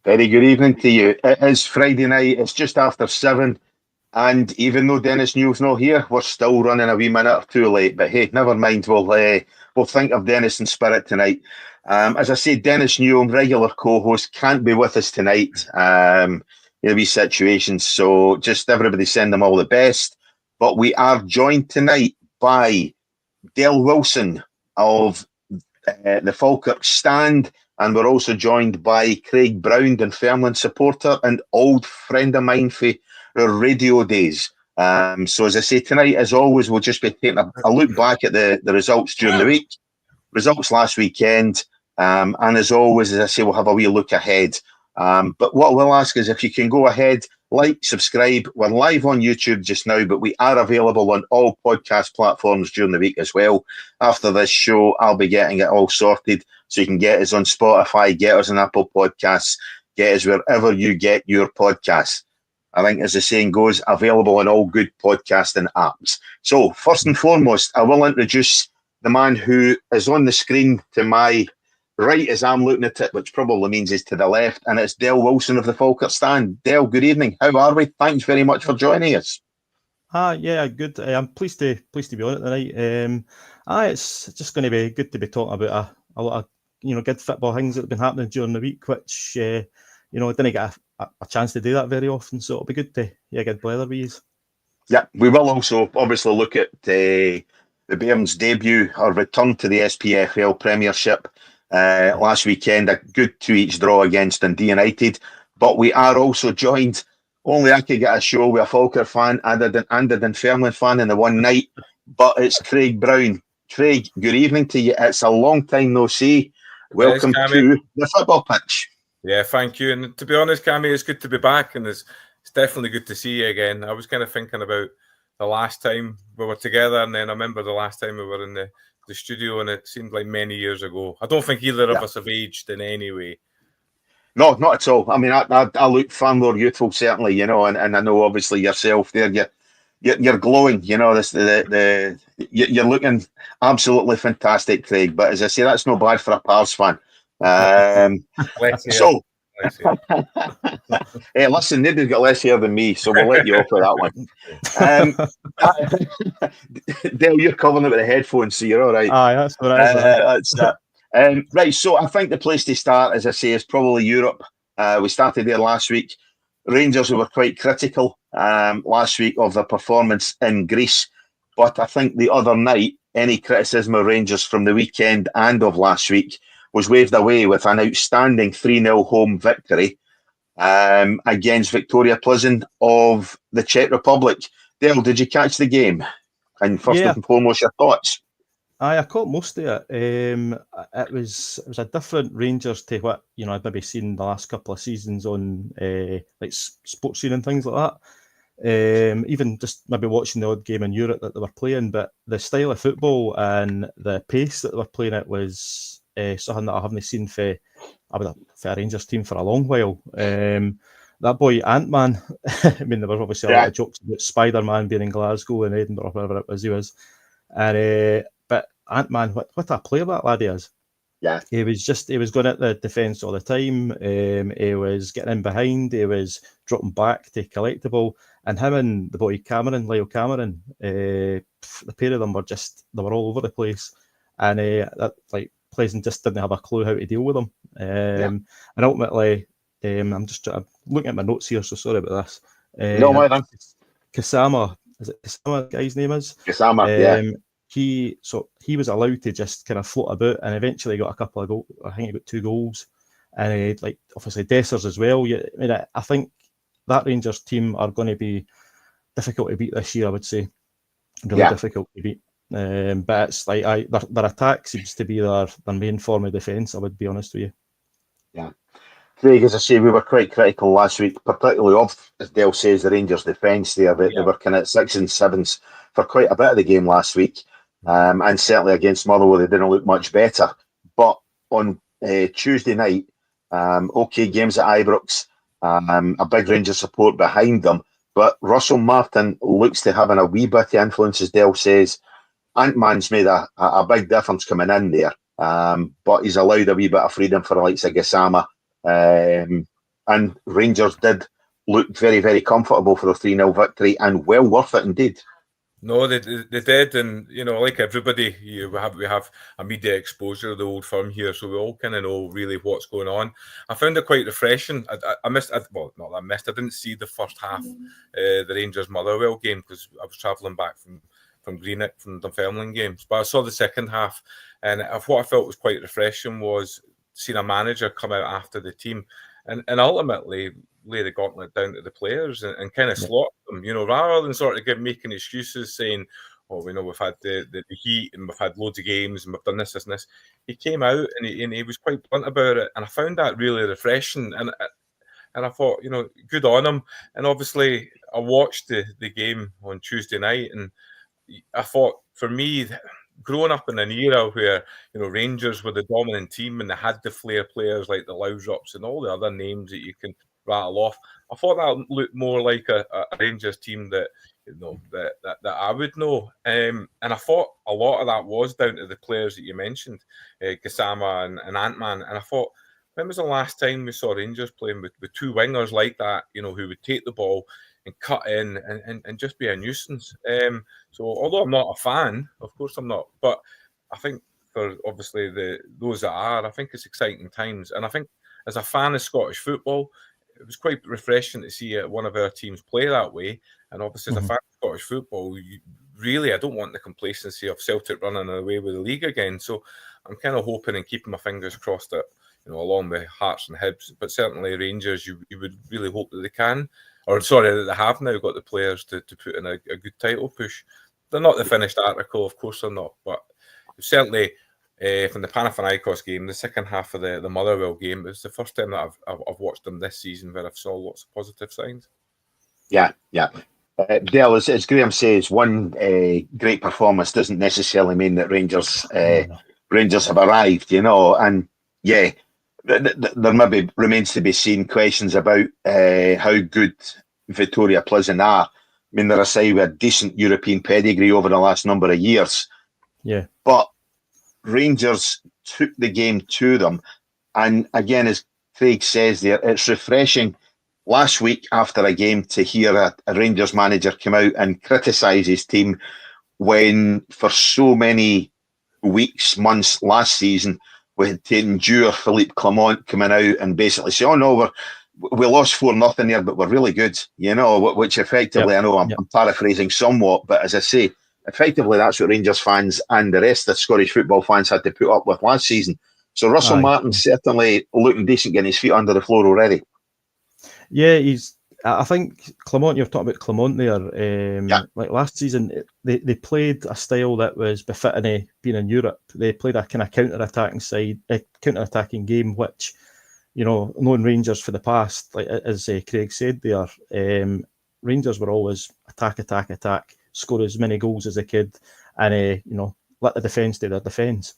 Very good evening to you. It is Friday night. It's just after 7. And even though Dennis Newell's not here, we're still running a wee minute or two late. But hey, never mind. We'll think of Dennis in spirit tonight. As I say, Dennis Newell, regular co-host, can't be with us tonight. There'll be situations. So just everybody send them all the best. But we are joined tonight by Dale Wilson of the Falkirk Stand. And we're also joined by Craig Brown, Dunfermline supporter and old friend of mine for our radio days. So as I say, tonight, as always, we'll just be taking a look back at the results during the week, results last weekend. And as always, as I say, we'll have a wee look ahead. But what we'll ask is if you can go ahead, like, subscribe. We're live on YouTube just now, but we are available on all podcast platforms during the week as well. After this show, I'll be getting it all sorted so you can get us on Spotify, get us on Apple Podcasts, get us wherever you get your podcasts. I think, as the saying goes, available on all good podcasting apps. So, first and foremost, I will introduce the man who is on the screen to my right as I'm looking at it, which probably means he's to the left, and it's Dale Wilson of the Falkirk Stand. Dale, good evening. How are we? Thanks very much for joining us. Yeah, good. I'm pleased to be on it tonight. It's just going to be good to be talking about a lot of good football things that have been happening during the week, which I didn't get a chance to do that very often. So it'll be good to get blather with you. Yeah, we will also obviously look at the Bairns' debut or return to the SPFL Premiership last weekend. A good 2-2 draw against Dundee United. But we are also joined. Only I could get a show with a Falkirk fan and a Dunfermline fan in the one night. But it's Craig Brown. Craig, good evening to you. It's a long time no see. Welcome to the football pitch. Yeah, thank you. And to be honest, Cammy, it's good to be back, and it's definitely good to see you again. I was kind of thinking about the last time we were together, and then I remember the last time we were in the studio, and it seemed like many years ago. I don't think either of us have aged in any way. No, not at all. I mean, I look far more youthful, certainly, and I know obviously yourself there, you're glowing, you're looking absolutely fantastic, Craig. But as I say, that's no bad for a Pars fan. So, hey, listen, nobody's got less hair than me, so we'll let you off with that one. Dale, you're covering it with the headphones, so you're all right. Aye, that's what I said. Right, so I think the place to start, as I say, is probably Europe. We started there last week. Rangers were quite critical last week of their performance in Greece, but I think the other night, any criticism of Rangers from the weekend and of last week was waved away with an outstanding 3-0 home victory against Victoria Plzeň of the Czech Republic. Dale, did you catch the game? And first and foremost, your thoughts? I caught most of it. It was a different Rangers to what I'd maybe seen the last couple of seasons on like sports scene and things like that. Even just maybe watching the odd game in Europe that they were playing, but the style of football and the pace that they were playing it was something that I haven't seen for a Rangers team for a long while. That boy Ant-Man, I mean, there were obviously a lot of jokes about Spider-Man being in Glasgow and Edinburgh, wherever it was he was. And but Ant-Man, what a player that lad is. Yeah. He was going at the defence all the time. He was getting in behind. He was dropping back to collect the ball. And him and the boy Lyle Cameron, the pair of them they were all over the place. And Pleasant just didn't have a clue how to deal with them. And ultimately, I'm looking at my notes here, so sorry about this. No, man. Kasama, is it Kasama, the guy's name is? Kasama, He was allowed to just kind of float about, and eventually got a couple of goals. I think he got 2 goals, and obviously Dessers as well. I think that Rangers team are going to be difficult to beat this year. I would say really difficult to beat. But it's like their attack seems to be their main form of defence. I would be honest with you. Yeah. Craig, as I say, we were quite critical last week, particularly of, as Dale says, the Rangers' defence there. They were kind of 6 and 7s for quite a bit of the game last week. And certainly against Motherwell, they didn't look much better. But on Tuesday night, games at Ibrox, a big Rangers support behind them. But Russell Martin looks to having a wee bit of influence, as Dale says. Ant-Man's made a big difference coming in there. But he's allowed a wee bit of freedom for the likes of Gassama. and Rangers did look very, very comfortable for a 3-0 victory, and well worth it indeed. No, they did, and like everybody, we have immediate exposure to the old firm here, so we all kind of know really what's going on. I found it quite refreshing. I missed, well, not that I missed. I didn't see the first half, the Rangers Motherwell game, because I was travelling back from Greenock from Dunfermline games. But I saw the second half, and what I felt was quite refreshing was seeing a manager come out after the team, and ultimately lay the gauntlet down to the players and kind of slot them, rather than sort of making excuses saying, oh, we know we've had the heat and we've had loads of games and we've done this and this. He came out and he was quite blunt about it, and I found that really refreshing. And I thought, good on him. And obviously, I watched the game on Tuesday night, and I thought, for me, growing up in an era where Rangers were the dominant team and they had the flair players like the Laudrups and all the other names that you can rattle off, I thought that looked more like a Rangers team that that I would know. And I thought a lot of that was down to the players that you mentioned, Gassama and Ant-Man. And I thought, when was the last time we saw Rangers playing with two wingers like that, who would take the ball and cut in and just be a nuisance? So although I'm not a fan, of course I'm not, but I think for obviously those that are, I think it's exciting times. And I think as a fan of Scottish football, it was quite refreshing to see one of our teams play that way. And obviously, as a fan of Scottish football, I don't want the complacency of Celtic running away with the league again. So I'm kind of hoping and keeping my fingers crossed that, along with Hearts and Hibs, but certainly Rangers, you would really hope that they can, that they have now got the players to put in a good title push. They're not the finished article, of course they're not, but certainly from the Panathinaikos game, the second half of the Motherwell game, it was the first time that I've watched them this season where I've saw lots of positive signs. Yeah. Dale, as Graham says, one great performance doesn't necessarily mean that Rangers have arrived, and there maybe remains to be seen questions about how good Victoria Pleasant are. I mean, they're a side with a decent European pedigree over the last number of years. Yeah. But Rangers took the game to them. And again, as Craig says there, it's refreshing last week after a game to hear a Rangers manager come out and criticise his team when for so many weeks, months last season, we had to endure Philippe Clement coming out and basically say, oh no, we lost 4-0 there, but we're really good, which effectively, I know I'm paraphrasing somewhat, but as I say, effectively that's what Rangers fans and the rest of Scottish football fans had to put up with last season. So Russell Martin's certainly looking decent, getting his feet under the floor already. Yeah, I think Clement, you're talking about Clement there. Like last season, they played a style that was befitting of being in Europe. They played a kind of counter-attacking game, which, knowing Rangers for the past, like as Craig said there, Rangers were always attack, score as many goals as they could, and let the defence do their defence.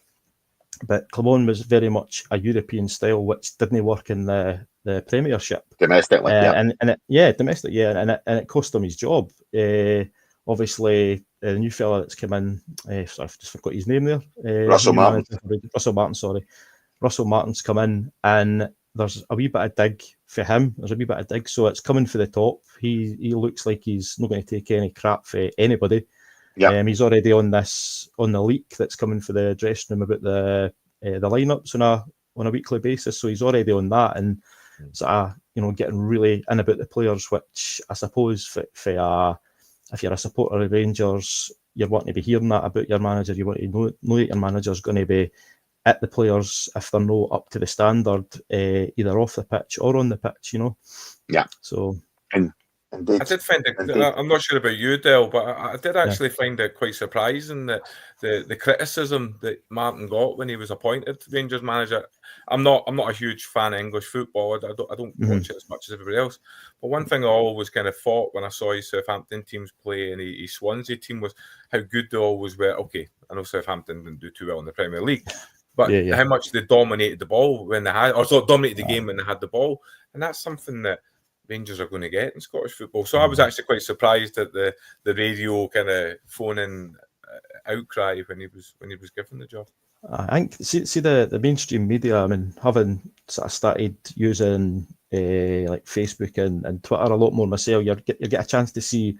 But Clement was very much a European style, which didn't work in the Premiership domestically, domestic, and it cost him his job. Obviously, the new fella that's come in, sorry, I've just forgot his name there. Russell Martin. Russell Martin's come in, and there's a wee bit of dig for him. So it's coming for the top. He looks like he's not going to take any crap for anybody. Yeah. He's already on the leak that's coming for the dressing room about the lineups on a weekly basis. So he's already on that, and getting really in about the players, which I suppose if you're a supporter of Rangers, you're wanting to be hearing that about your manager. You want to know that your manager's going to be at the players if they're not up to the standard, either off the pitch or on the pitch. Yeah. So. I did find it. I'm not sure about you, Del, but I did actually find it quite surprising that the criticism that Martin got when he was appointed Rangers manager. I'm not a huge fan of English football. I don't watch it as much as everybody else. But one thing I always kind of thought when I saw his Southampton teams play and his Swansea team was how good they always were. Okay, I know Southampton didn't do too well in the Premier League, but how much they dominated the ball when they had, or dominated the game when they had the ball, and that's something that Rangers are going to get in Scottish football. So I was actually quite surprised at the radio kind of phone-in outcry when he was given the job. I think see the mainstream media. I mean, having sort of started using like Facebook and Twitter a lot more myself. You get a chance to see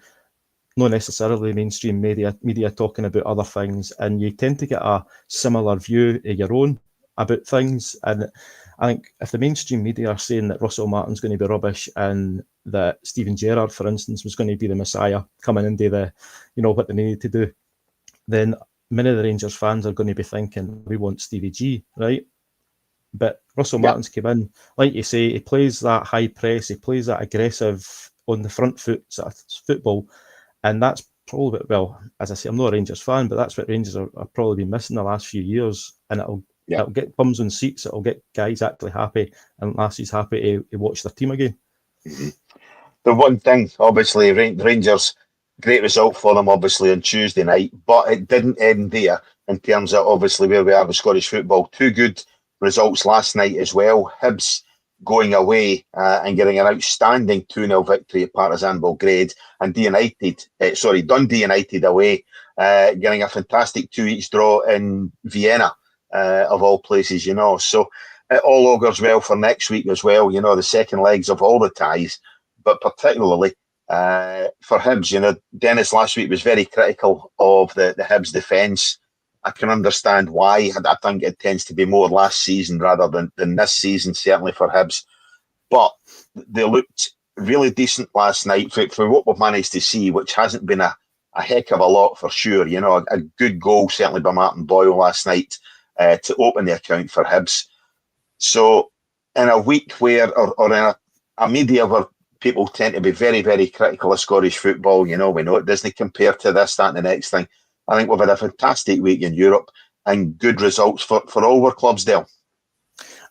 not necessarily mainstream media talking about other things, and you tend to get a similar view of your own about things. And I think if the mainstream media are saying that Russell Martin's going to be rubbish and that Steven Gerrard, for instance, was going to be the messiah coming and do what they needed to do, then many of the Rangers fans are going to be thinking, we want Stevie G, right? But Russell Martin's came in, like you say, he plays that high press, he plays that aggressive on the front foot sort of football, and that's probably, well, as I say, I'm not a Rangers fan, but that's what Rangers are probably been missing the last few years, and it'll get bums on seats, it'll get guys actually happy and lassies happy to watch their team again. Mm-hmm. The one thing, obviously, Rangers, great result for them, obviously, on Tuesday night, but it didn't end there in terms of, obviously, where we are with Scottish football. Two good results last night as well. Hibs going away and getting an outstanding 2-0 victory at Partizan Belgrade, and Dundee United away, getting a fantastic 2-2 draw in Vienna, of all places, So it all augurs well for next week as well, the second legs of all the ties, but particularly for Hibs. Dennis last week was very critical of the Hibs defence. I can understand why. I think it tends to be more last season rather than this season, certainly for Hibs. But they looked really decent last night for what we've managed to see, which hasn't been a heck of a lot for sure. A good goal certainly by Martin Boyle last night to open the account for Hibs. So in a week where, or in a media where people tend to be very, very critical of Scottish football, we know it doesn't compare to this, that, and the next thing. I think we've had a fantastic week in Europe and good results for all our clubs, Dale.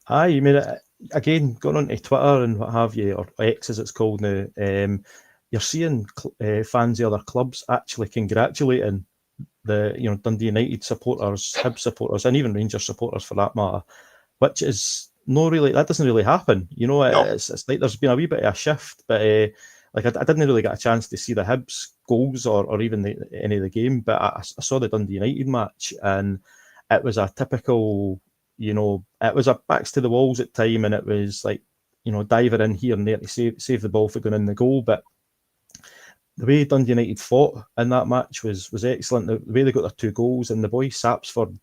Aye, you mean it again, going on to Twitter and what have you, or X as it's called now. You're seeing fans of other clubs actually congratulating the Dundee United supporters, Hibs supporters, and even Rangers supporters for that matter, which is that doesn't really happen. No. It's like there's been a wee bit of a shift, but I didn't really get a chance to see the Hibs goals or even any of the game, but I saw the Dundee United match, and it was a typical, it was a backs to the walls at time, and it was like, diving in here and there to save the ball for going in the goal. But the way Dundee United fought in that match was excellent. The way they got their two goals, and the boy Sapsford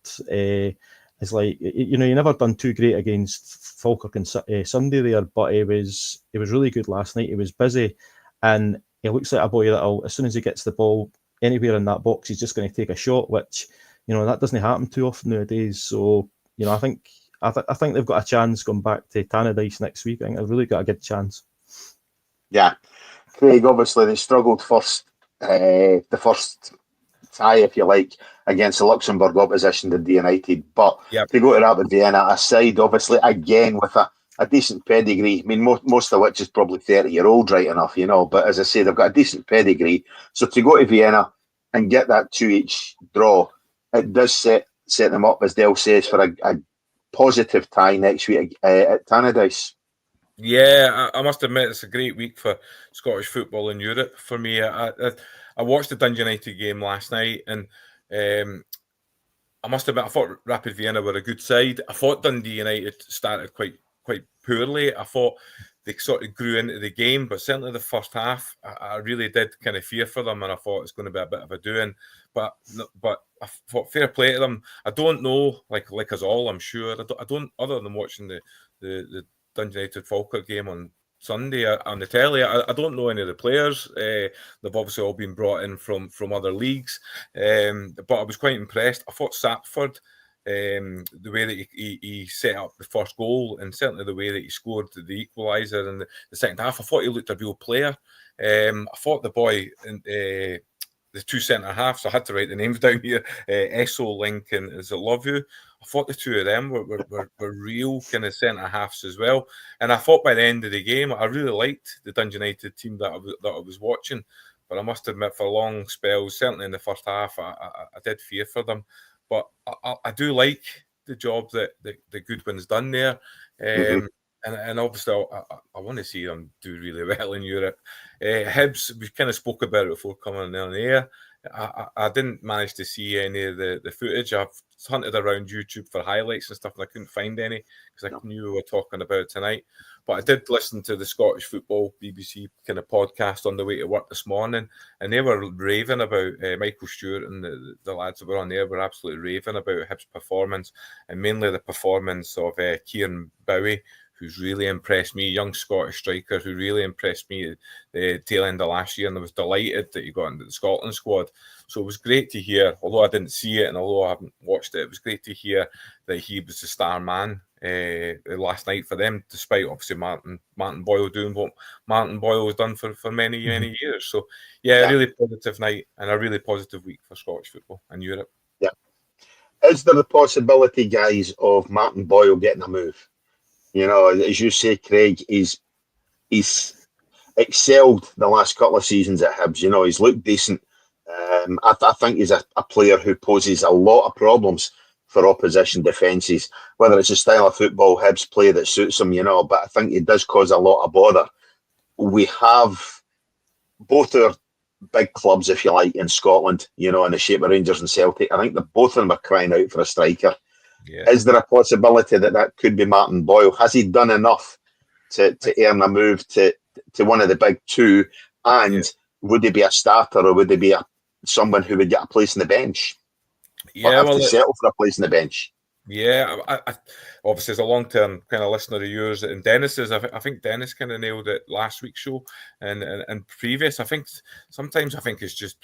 is like, you never done too great against Falkirk and Sunday there, but he was really good last night. He was busy, and he looks like a boy that as soon as he gets the ball anywhere in that box, he's just going to take a shot, which that doesn't happen too often nowadays. So I think they've got a chance going back to Tannadice next week. I think they've really got a good chance. Yeah, Craig, obviously they struggled the first tie, if you like, against the Luxembourg opposition, the United. But to go to Rapid Vienna, a side, obviously, again, with a decent pedigree. I mean, most of which is probably 30-year-old, right enough, But as I say, they've got a decent pedigree. So to go to Vienna and get that 2-2 draw, it does set them up, as Dale says, for a positive tie next week at Tannadice. Yeah, I must admit it's a great week for Scottish football in Europe for me. I watched the Dundee United game last night, and I must admit I thought Rapid Vienna were a good side. I thought Dundee United started quite poorly. I thought they sort of grew into the game, but certainly the first half, I really did kind of fear for them, and I thought it's going to be a bit of a doing. But I thought fair play to them. I don't know, like us all, I'm sure. I don't other than watching the Dundee United Falkirk game on Sunday on the telly, I don't know any of the players. They've obviously all been brought in from other leagues, but I was quite impressed. I thought Sapford, the way that he set up the first goal, and certainly the way that he scored the equaliser in the second half, I thought he looked a real player. I thought the boy, the two centre halves, I had to write the names down here, Esso, Link, and is it Love You? I thought the two of them were real kind of centre halves as well. And I thought by the end of the game, I really liked the Dundee United team that I was watching. But I must admit, for long spells, certainly in the first half, I did fear for them. But I do like the job that the Goodwin's done there. And obviously, I want to see them do really well in Europe. Hibs, we kind of spoke about it before coming on the air. I didn't manage to see any of the footage. I've hunted around YouTube for highlights and stuff, and I couldn't find any because I knew we were talking about it tonight. But I did listen to the Scottish Football BBC kind of podcast on the way to work this morning, and they were raving about Michael Stewart, and the lads that were on there were absolutely raving about Hibs' performance, and mainly the performance of Kieran Bowie, who's really impressed me, young Scottish striker who really impressed me at the tail end of last year, and I was delighted that he got into the Scotland squad. So it was great to hear, although I didn't see it and although I haven't watched it, it was great to hear that he was the star man last night for them, despite obviously Martin Boyle doing what Martin Boyle has done for many years. So yeah, a really positive night and a really positive week for Scottish football and Europe. Yeah. Is there the possibility, guys, of Martin Boyle getting a move? You know, as you say, Craig, he's excelled the last couple of seasons at Hibs. You know, he's looked decent. I think he's a player who poses a lot of problems for opposition defences, whether it's a style of football Hibs play that suits him, you know, but I think it does cause a lot of bother. We have both our big clubs, if you like, in Scotland, you know, in the shape of Rangers and Celtic. I think that both of them are crying out for a striker. Yeah. Is there a possibility that could be Martin Boyle? Has he done enough to earn a move to one of the big two? And would he be a starter, or would he be someone who would get a place on the bench? Yeah, well, to settle for a place on the bench. Yeah, I obviously as a long-term kind of listener of yours and Dennis's, I think Dennis kind of nailed it last week's show and previous. I think sometimes it's just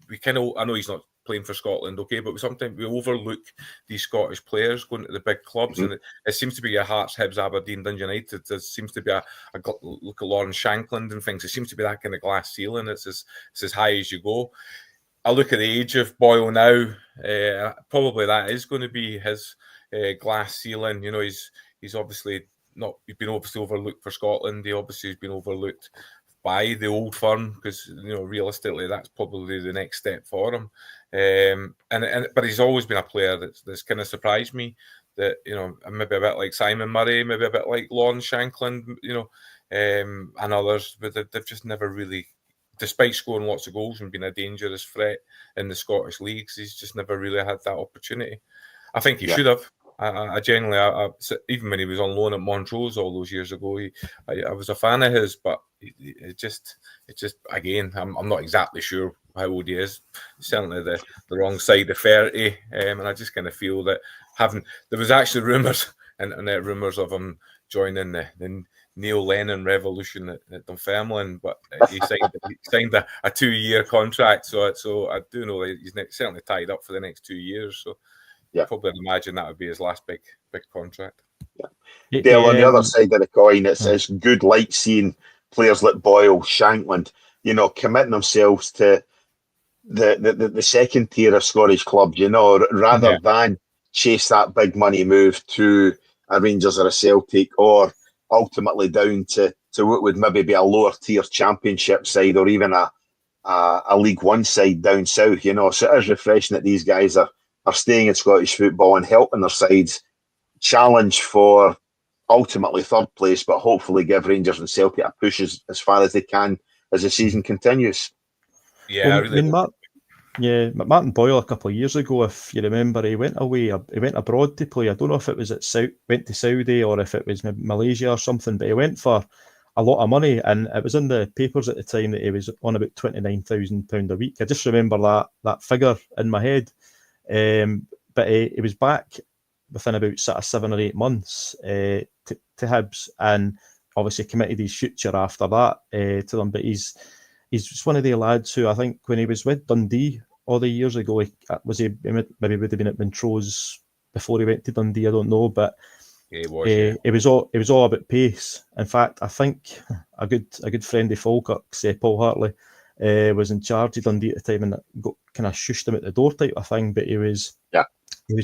we kind of, I know he's not playing for Scotland, okay, but sometimes we overlook these Scottish players going to the big clubs, and it seems to be your Hearts, Hibs, Aberdeen, Dundee United. There seems to be a look at Lawrence Shankland and things. It seems to be that kind of glass ceiling. It's as high as you go. I look at the age of Boyle now. Probably that is going to be his glass ceiling. You know, he's obviously not. He's been obviously overlooked for Scotland. He obviously has been overlooked by the old firm because, you know, realistically that's probably the next step for him. But he's always been a player that's kind of surprised me. That, you know, maybe a bit like Simon Murray, maybe a bit like Lawrence Shankland, you know, and others, but they've just never really, despite scoring lots of goals and being a dangerous threat in the Scottish leagues, he's just never really had that opportunity. I think he should have. I genuinely, even when he was on loan at Montrose all those years ago, I was a fan of his, but it just again, I'm not exactly sure how old he is. Certainly the wrong side of 30, and I just kind of feel that there was actually rumours and rumours of him joining the Neil Lennon revolution at Dunfermline, but he signed a 2-year contract, so I do know that he's certainly tied up for the next 2 years. So yeah, probably imagine that would be his last big contract. Yeah. Dale, on the other side of the coin, it's good like seeing players like Boyle, Shankland, you know, committing themselves to the second tier of Scottish clubs, you know, rather than chase that big money move to a Rangers or a Celtic, or ultimately down to what would maybe be a lower tier Championship side, or even a League One side down south, you know. So it is refreshing that these guys are staying in Scottish football and helping their sides challenge for ultimately third place, but hopefully give Rangers and Celtic a push as far as they can as the season continues. Yeah, Martin Boyle a couple of years ago, if you remember, he went abroad to play. I don't know if it was went to Saudi or if it was Malaysia or something, but he went for a lot of money, and it was in the papers at the time that he was on about £29,000 a week. I just remember that figure in my head. But he was back within about sort of 7 or 8 months to Hibs, and obviously committed his future after that to them. But he's just one of the lads who, I think when he was with Dundee all the years ago, he maybe would have been at Montrose before he went to Dundee, I don't know, but it was all about pace. In fact, I think a good friend of Falkirk's, Paul Hartley, was in charge of Dundee at the time, and got kind of shushed him at the door type of thing. But he was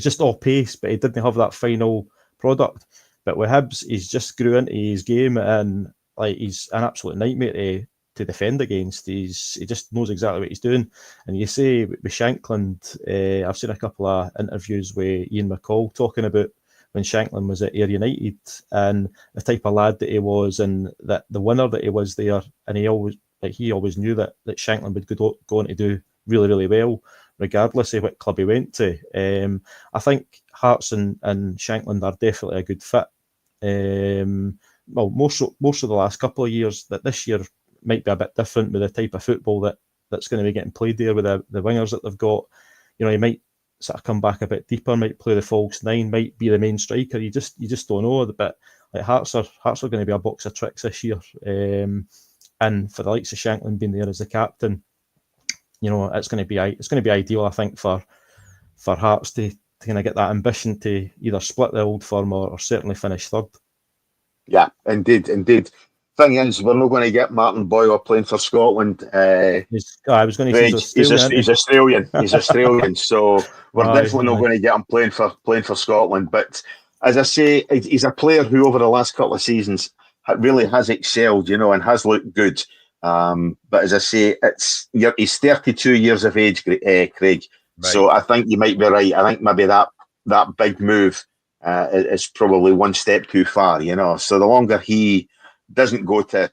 just all pace, but he didn't have that final product. But with Hibs, he's just grew into his game, and like he's an absolute nightmare to defend against. He just knows exactly what he's doing. And you say with Shankland, I've seen a couple of interviews with Ian McCall talking about when Shankland was at Ayr United and the type of lad that he was, and that the winner that he was there, and he always knew that Shankland would go on to do really, really well, regardless of what club he went to. I think Hearts and Shankland are definitely a good fit. Well, more so the last couple of years. That this year might be a bit different with the type of football that's going to be getting played there with the wingers that they've got. You know, he might sort of come back a bit deeper, might play the false nine, might be the main striker. You just don't know. But like Hearts are going to be a box of tricks this year. And for the likes of Shankland being there as the captain, you know, it's going to be ideal, I think, for Hearts to kind of get that ambition to either split the old firm or certainly finish third. Yeah, indeed. Thing is, we're not going to get Martin Boyle playing for Scotland. I was going to say he's Australian. So we're definitely not going to get him playing for Scotland. But as I say, he's a player who over the last couple of seasons really has excelled, you know, and has looked good. But as I say, he's 32 years of age, Craig. Right. So I think you might be right. I think maybe that big move is probably one step too far, you know. So the longer he doesn't go to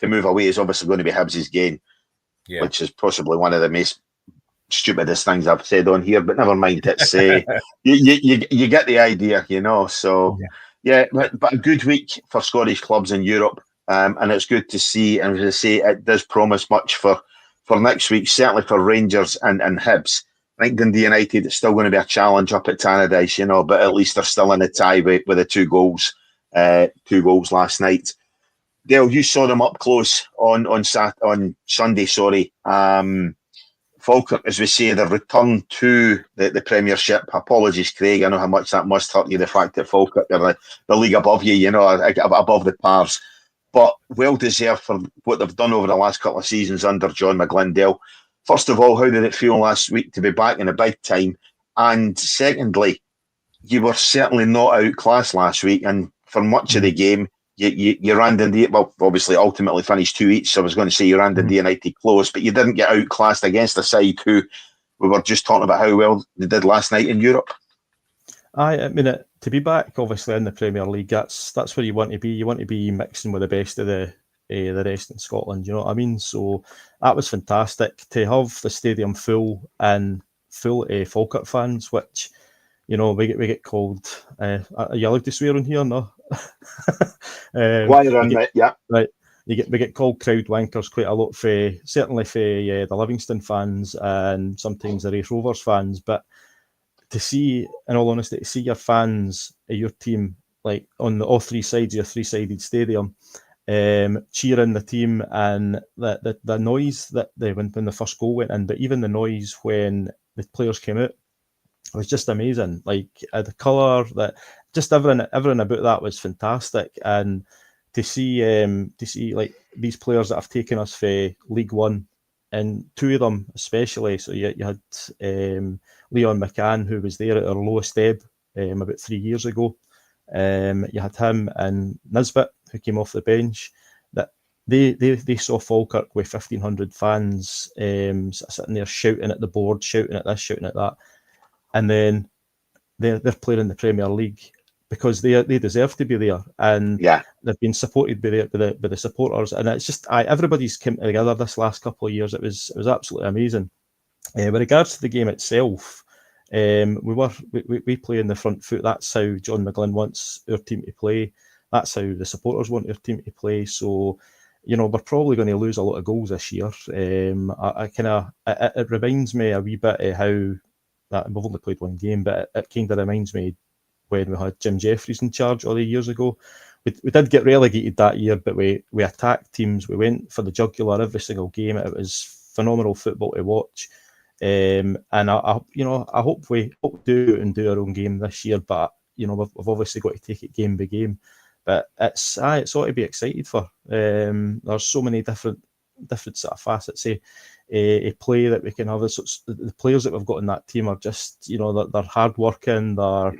move away, is obviously going to be Hibs' gain, which is possibly one of the most stupidest things I've said on here. But never mind. It's you get the idea, you know. So but a good week for Scottish clubs in Europe, and it's good to see. And as I say, it does promise much for next week, certainly for Rangers and Hibs. I think Dundee United is still going to be a challenge up at Tannadice, you know, but at least they're still in the tie with the two goals last night. Dale, you saw them up close on Sunday. Sorry, Falkirk, as we say, the return to the Premiership. Apologies, Craig. I know how much that must hurt you. The fact that Falkirk are the league above you, you know, above the Pars, but well deserved for what they've done over the last couple of seasons under John McGlynn. First of all, how did it feel last week to be back in the big time? And secondly, you were certainly not outclassed last week, and for much of the game, you ran Dundee. Well, obviously, ultimately finished 2 each. So I was going to say you ran Dundee United close, but you didn't get outclassed against a side who we were just talking about how well they did last night in Europe. I mean, to be back, obviously in the Premier League, that's where you want to be. You want to be mixing with the best of the rest in Scotland. You know what I mean? So that was fantastic to have the stadium full Falkirk fans, which, you know, we get called. Are you allowed to swear on here? No. Why around it? Yeah. Right. We get called crowd wankers quite a lot certainly for the Livingston fans and sometimes the Race Rovers fans. But to see, in all honesty, to see your fans of your team like on all three sides of your three-sided stadium, cheering the team, and the noise that when the first goal went in, but even the noise when the players came out, it was just amazing. Like the colour, that just everything about that was fantastic. And to see like these players that have taken us for League One, and two of them especially. So you had Leon McCann, who was there at our lowest ebb about 3 years ago. You had him and Nisbet, who came off the bench. That they saw Falkirk with 1,500 fans sitting there shouting at the board, shouting at this, shouting at that. And then they're playing in the Premier League because they deserve to be there, and they've been supported by the supporters, and it's just everybody's come together this last couple of years. It was absolutely amazing. With regards to the game itself, we play in the front foot. That's how John McGlynn wants our team to play. That's how the supporters want our team to play. So, you know, we're probably going to lose a lot of goals this year. It reminds me a wee bit of how. We've only played one game, but it kind of reminds me when we had Jim Jeffries in charge all the years ago. We did get relegated that year, but we attacked teams. We went for the jugular every single game. It was phenomenal football to watch. And I hope we do and do our own game this year. But you know, we've obviously got to take it game by game. But it's ought to be excited for. There's so many different sort of facets. A play that we can have. The players that we've got in that team are just, you know, they're hard working. They're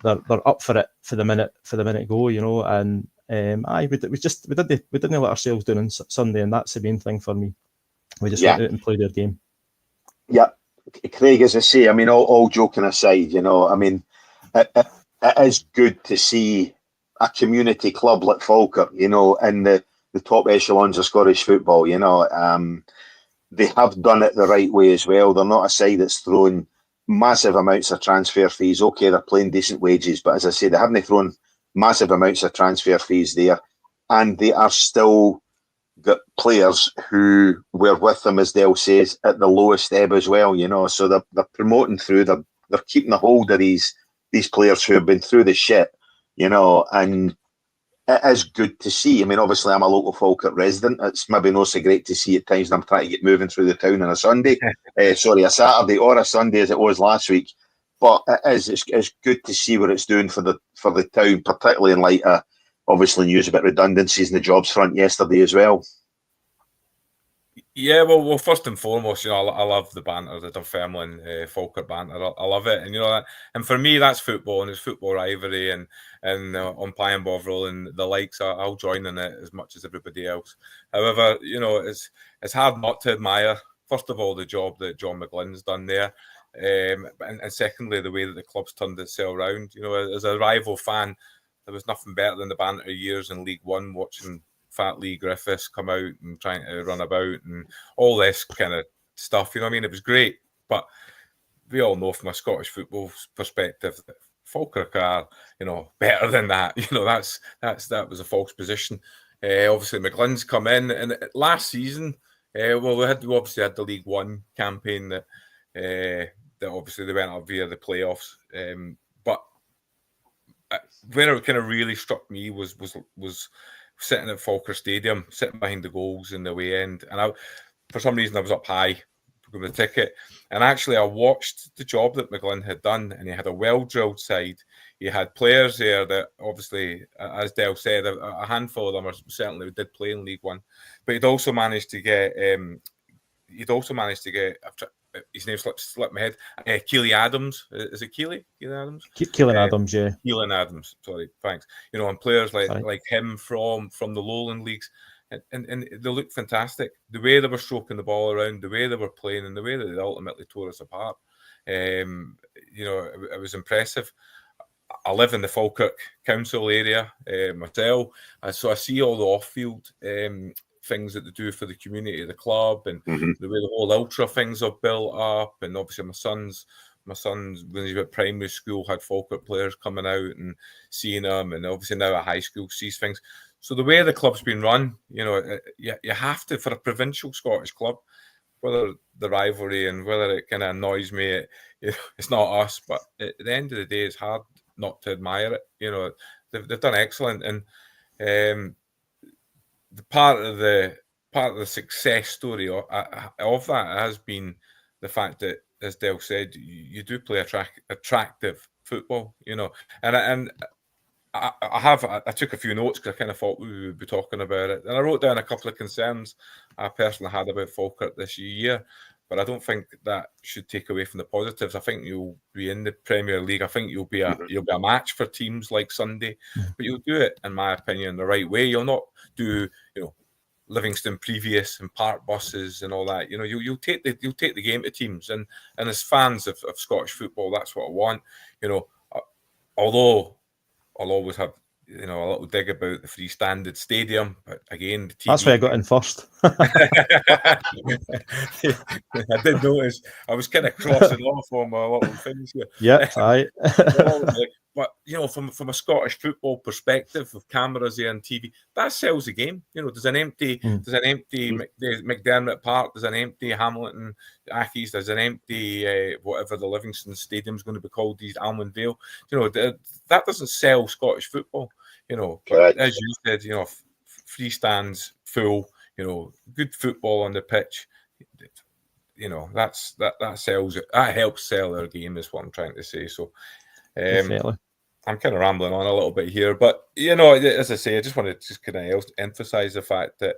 up for it for the minute go, you know. And we didn't let ourselves down on Sunday, and that's the main thing for me. We just went out and played their game. Yeah, Craig, as I say, I mean, all joking aside, you know, I mean, it is good to see a community club like Falkirk, you know, in the top echelons of Scottish football, you know. they have done it the right way as well. They're not a side that's thrown massive amounts of transfer fees. Okay, they're playing decent wages, but as I say, they haven't thrown massive amounts of transfer fees there, and they are still got players who were with them, as Dale says, at the lowest ebb as well. So they're promoting through. They're keeping a hold of these players who have been through the shit. And it is good to see. I mean, obviously, I'm a local Falkirk resident. It's maybe not so great to see at times, and I'm trying to get moving through the town on a Sunday. A Saturday or a Sunday, as it was last week. But it's good to see what it's doing for the town, particularly in light of obviously news about redundancies in the jobs front yesterday as well. Yeah, well, first and foremost, I love the banter, the Dunfermline Falkirk banter. I love it, and and for me, that's football, and it's football rivalry, and on Pie and Bovril and the likes. I'll join in it as much as everybody else. However, it's hard not to admire, first of all, the job that John McGlynn's done there, and secondly, the way that the club's turned itself around. As a rival fan, there was nothing better than the banter years in League One, watching Fat Lee Griffiths come out and trying to run about and all this kind of stuff. It was great, but we all know from a Scottish football perspective that Falkirk are, better than that. That was a false position. Obviously, McGlynn's come in, and last season, we obviously had the League One campaign that obviously they went up via the playoffs. But where it kind of really struck me was sitting at Falkirk Stadium, sitting behind the goals in the away end, and for some reason I was up high with the ticket, and actually I watched the job that McGlynn had done, and he had a well-drilled side. He had players there that obviously, as Dale said, a handful of them certainly did play in League One, but he'd also managed to get his name slipped my head. Keely Adams, is it Keely? Keely Adams? Keelan Adams, yeah. Keelan Adams, sorry, thanks. And players like him from the lowland leagues, and they looked fantastic. The way they were stroking the ball around, the way they were playing, and the way that they ultimately tore us apart. It was impressive. I live in the Falkirk Council area myself, so I see all the off-field things that they do for the community of the club, and the way the whole ultra things are built up. And obviously my son's when he was at primary school had Falkirk players coming out and seeing them, and obviously now at high school sees things. So the way the club's been run, you have to, for a provincial Scottish club, whether the rivalry and whether it kind of annoys me, it's not us, but at the end of the day, it's hard not to admire it. They've done excellent, and the part of the success story of that has been the fact that, as Dale said, you do play attractive football, and I took a few notes because I kind of thought we would be talking about it, and I wrote down a couple of concerns I personally had about Falkirk this year, but I don't think that should take away from the positives. I think you'll be in the Premier League. I think you'll be a match for teams like Sunday, but you'll do it, in my opinion, the right way. You'll not do Livingston previous and park buses and all that. You'll take the game to teams, and as fans of Scottish football, that's what I want. Although I'll always have a little dig about the freestanding stadium, but again, the TV... That's why I got in first. I did notice I was kind of crossing off on my little things here. Yeah, aye. But from a Scottish football perspective, with cameras there and TV, that sells the game. There's an empty McDermott Park, there's an empty Hamilton Accies, there's an empty whatever the Livingston Stadium's going to be called, these Almond Vale. That doesn't sell Scottish football. But as you said, free stands, full. Good football on the pitch. That sells it. That helps sell their game, is what I'm trying to say. So. I'm kind of rambling on a little bit here, but as I say, I just want to kind of emphasize the fact that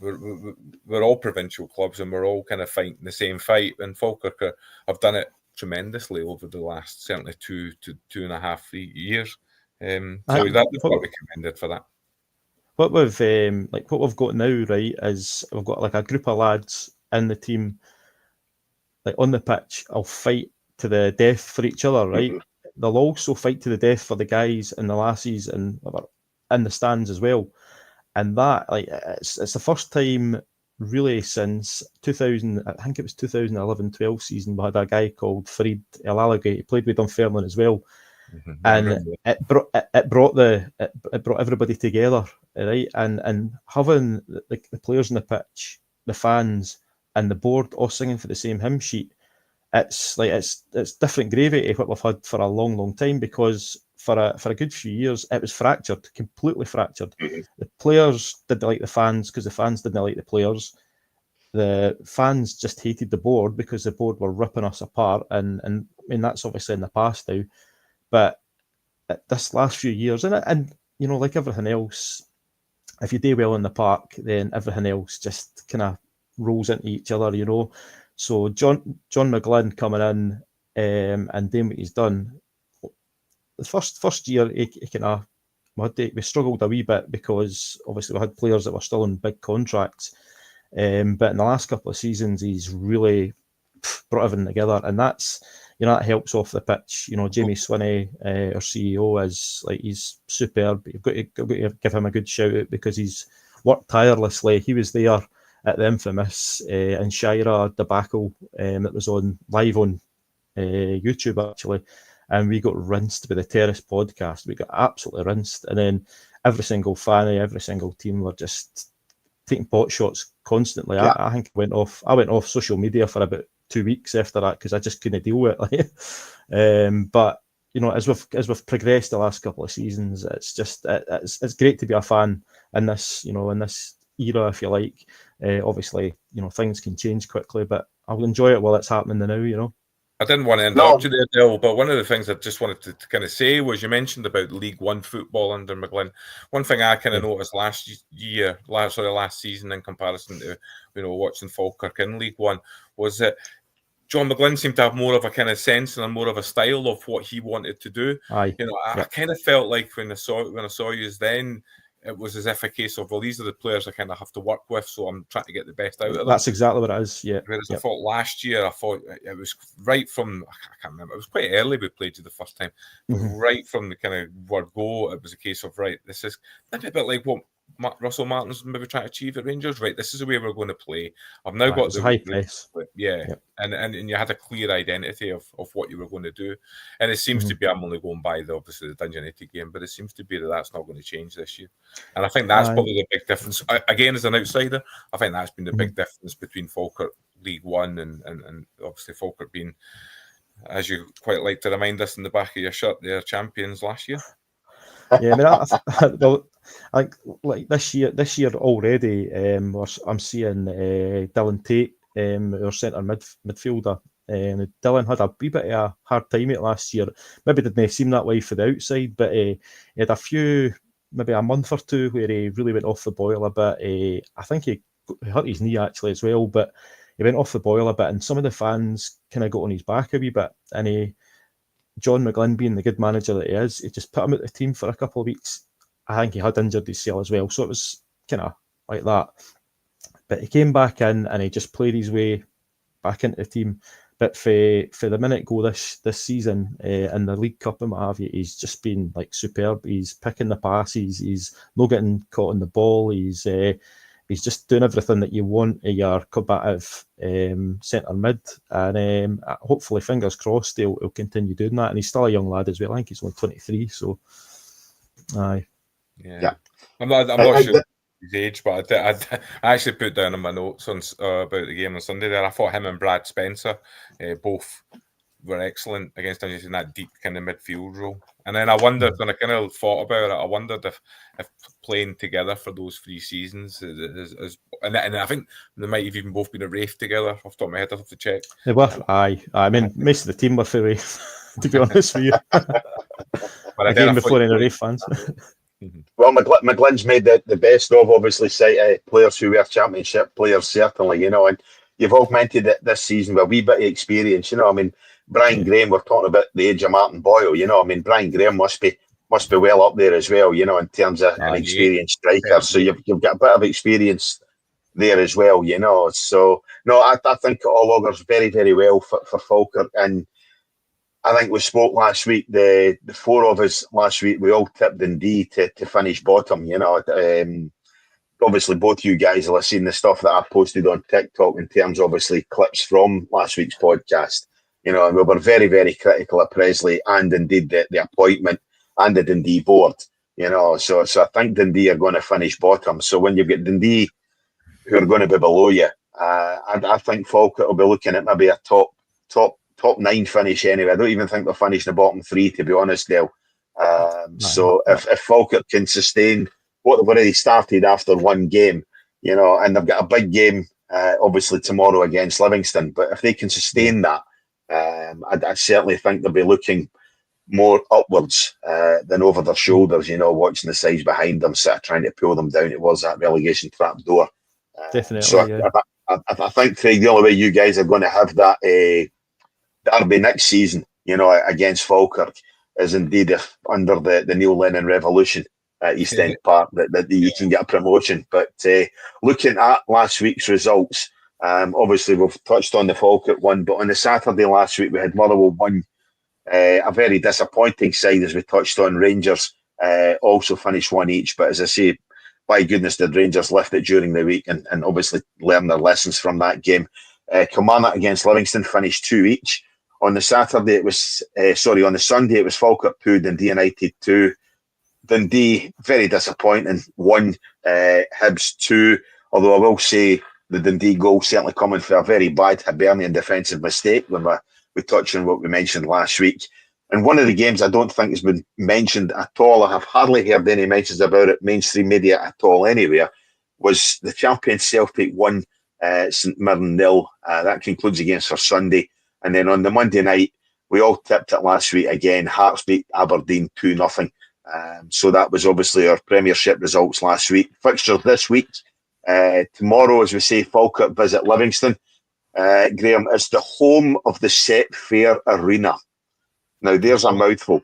we're all provincial clubs and we're all kind of fighting the same fight. And Falkirk have done it tremendously over the last certainly 2.5 years. So that's what we commended for that. What we've got now, right, is we've got like a group of lads in the team, like on the pitch, I'll fight to the death for each other, right? They'll also fight to the death for the guys and the lassies and in the stands as well. And that, it's the first time really since 2000. I think it was 2011-12 season. We had a guy called Farid El Alagay. He played with Dunfermline as well, and it brought everybody together, right? And having the players on the pitch, the fans, and the board all singing for the same hymn sheet. It's different gravy to what we've had for a long time, because for a good few years it was fractured, completely fractured. The players didn't like the fans because the fans didn't like the players. The fans just hated the board because the board were ripping us apart, and I mean that's obviously in the past now. But this last few years, and you know, like everything else, if you do well in the park, then everything else just kind of rolls into each other, you know. So John McGlynn coming in and doing what he's done. The first year, he kind of we struggled a wee bit because obviously we had players that were still on big contracts. But in the last couple of seasons, he's really brought everything together, and that's, you know, that helps off the pitch. You know, Jamie Swinney, our CEO, he's superb. You've got to give him a good shout out because he's worked tirelessly. He was there at the infamous and Shira debacle that was on live on YouTube actually, and we got rinsed with the Terrace podcast. We got absolutely rinsed, and then every single fan, every single team were just taking pot shots constantly. Yeah. I think I went off social media for about 2 weeks after that because I just couldn't deal with it. But you know, as we've progressed the last couple of seasons, it's just it's great to be a fan in this, you know, in this era, if you like. Obviously, you know, things can change quickly, but I'll enjoy it while it's happening now, you know. I didn't want to interrupt you there, Dale, but one of the things I just wanted to kind of say was you mentioned about League One football under McGlynn. One thing I kind of noticed last season in comparison to, you know, watching Falkirk in League One was that John McGlynn seemed to have more of a kind of sense and more of a style of what he wanted to do. Aye. You know, I kind of felt like when I saw you then, it was as if a case of, well, these are the players I kind of have to work with, so I'm trying to get the best out of them. That's exactly what it is, yeah. Whereas I thought last year, it was right from, I can't remember, it was quite early we played you the first time. Right from the kind of word go, it was a case of, right, this is maybe a bit like what Russell Martin's maybe trying to achieve at Rangers, right? This is the way we're going to play. I've now got the high press. And you had a clear identity of what you were going to do. And it seems to be, I'm only going by obviously the Dundee United game, but it seems to be that's not going to change this year. And I think that's probably the big difference. Again, as an outsider, I think that's been the big difference between Falkirk League One and obviously Falkirk being, as you quite like to remind us in the back of your shirt, they're champions last year. Yeah, I mean, I think like this year already, I'm seeing Dylan Tate, our centre midfielder. Dylan had a wee bit of a hard time it last year. Maybe didn't seem that way for the outside, but he had a few, maybe a month or two where he really went off the boil a bit. I think he hurt his knee actually as well, but he went off the boil a bit, and some of the fans kind of got on his back a wee bit, and John McGlynn, being the good manager that he is, he just put him at the team for a couple of weeks. I think he had injured his cell as well, so it was kind of like that. But he came back in and he just played his way back into the team. But for the minute go this season in the League Cup and what have you, he's just been like superb. He's picking the passes, he's not getting caught on the ball, he's just doing everything that you want of your combative centre mid, and hopefully, fingers crossed, he'll continue doing that. And he's still a young lad as well. I think he's only 23, so aye. Yeah. I'm not sure his age, but I actually put down in my notes on about the game on Sunday there. I thought him and Brad Spencer both were excellent against Dundee in that deep kind of midfield role. And then I wondered, when I kind of thought about it, I wondered if playing together for those 3 seasons and I think they might have even both been a Rafe together. Off the top of my head, I'll have to check. They were, aye. I mean, most of the team were for Rafe, to be honest with you. Again, before any Rafe fans. Well, McGlynn's made the best of, obviously, players who were championship players, certainly, you know, and you've augmented it this season with a wee bit of experience, you know. I mean, Brian Graham, we're talking about the age of Martin Boyle, you know. I mean, Brian Graham must be well up there as well, you know, in terms of an experienced striker. So you've got a bit of experience there as well, you know. So, no, I think it all augurs very, very well for Falkirk. And I think we spoke last week, the 4 of us last week, we all tipped Dundee to finish bottom, you know. obviously both you guys will have seen the stuff that I posted on TikTok in terms of obviously clips from last week's podcast. And we were very, very critical of Presley and indeed the appointment and the Dundee board. So I think Dundee are going to finish bottom. So when you get Dundee who are going to be below you, I think Falkirk will be looking at maybe a top 9 finish anyway. I don't even think they'll finish in the bottom 3, to be honest, Dale. If Falkirk can sustain what they've already started after one game, and they've got a big game, obviously tomorrow against Livingston, but if they can sustain that, I certainly think they'll be looking more upwards than over their shoulders, watching the sides behind them, sort of trying to pull them down towards that relegation trap door. Definitely. So I think, Craig, the only way you guys are going to have that derby next season, against Falkirk, is indeed if under the Neil Lennon revolution at East End Park that you can get a promotion. But looking at last week's results, obviously we've touched on the Falkirk one, but on the Saturday last week we had Motherwell 1, a very disappointing side, as we touched on. Rangers also finished 1 each, but as I say, by goodness did Rangers lift it during the week and obviously learn their lessons from that game. Kilmarnock against Livingston finished 2 each. On the Sunday it was Falkirk 2, Dundee United 2. Dundee, very disappointing, 1, Hibs 2, although I will say the Dundee goal certainly coming for a very bad Hibernian defensive mistake when we touch on what we mentioned last week. And one of the games I don't think has been mentioned at all, I have hardly heard any mentions about it, mainstream media at all anywhere, was the champion Celtic 1, St Mirren 0. That concludes against for Sunday. And then on the Monday night, we all tipped it last week again, Hearts beat Aberdeen 2-0. So that was obviously our Premiership results last week. Fixtures this week. Tomorrow, as we say, Falkirk visit Livingston. Graham, it's the home of the Set Fair Arena. Now, there's a mouthful.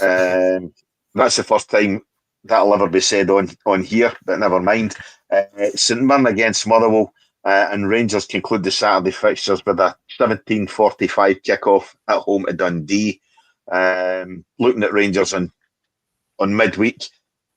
That's the first time that'll ever be said on here, but never mind. St Mirren against Motherwell, and Rangers conclude the Saturday fixtures with a 17:45 kickoff at home to Dundee. Looking at Rangers on midweek,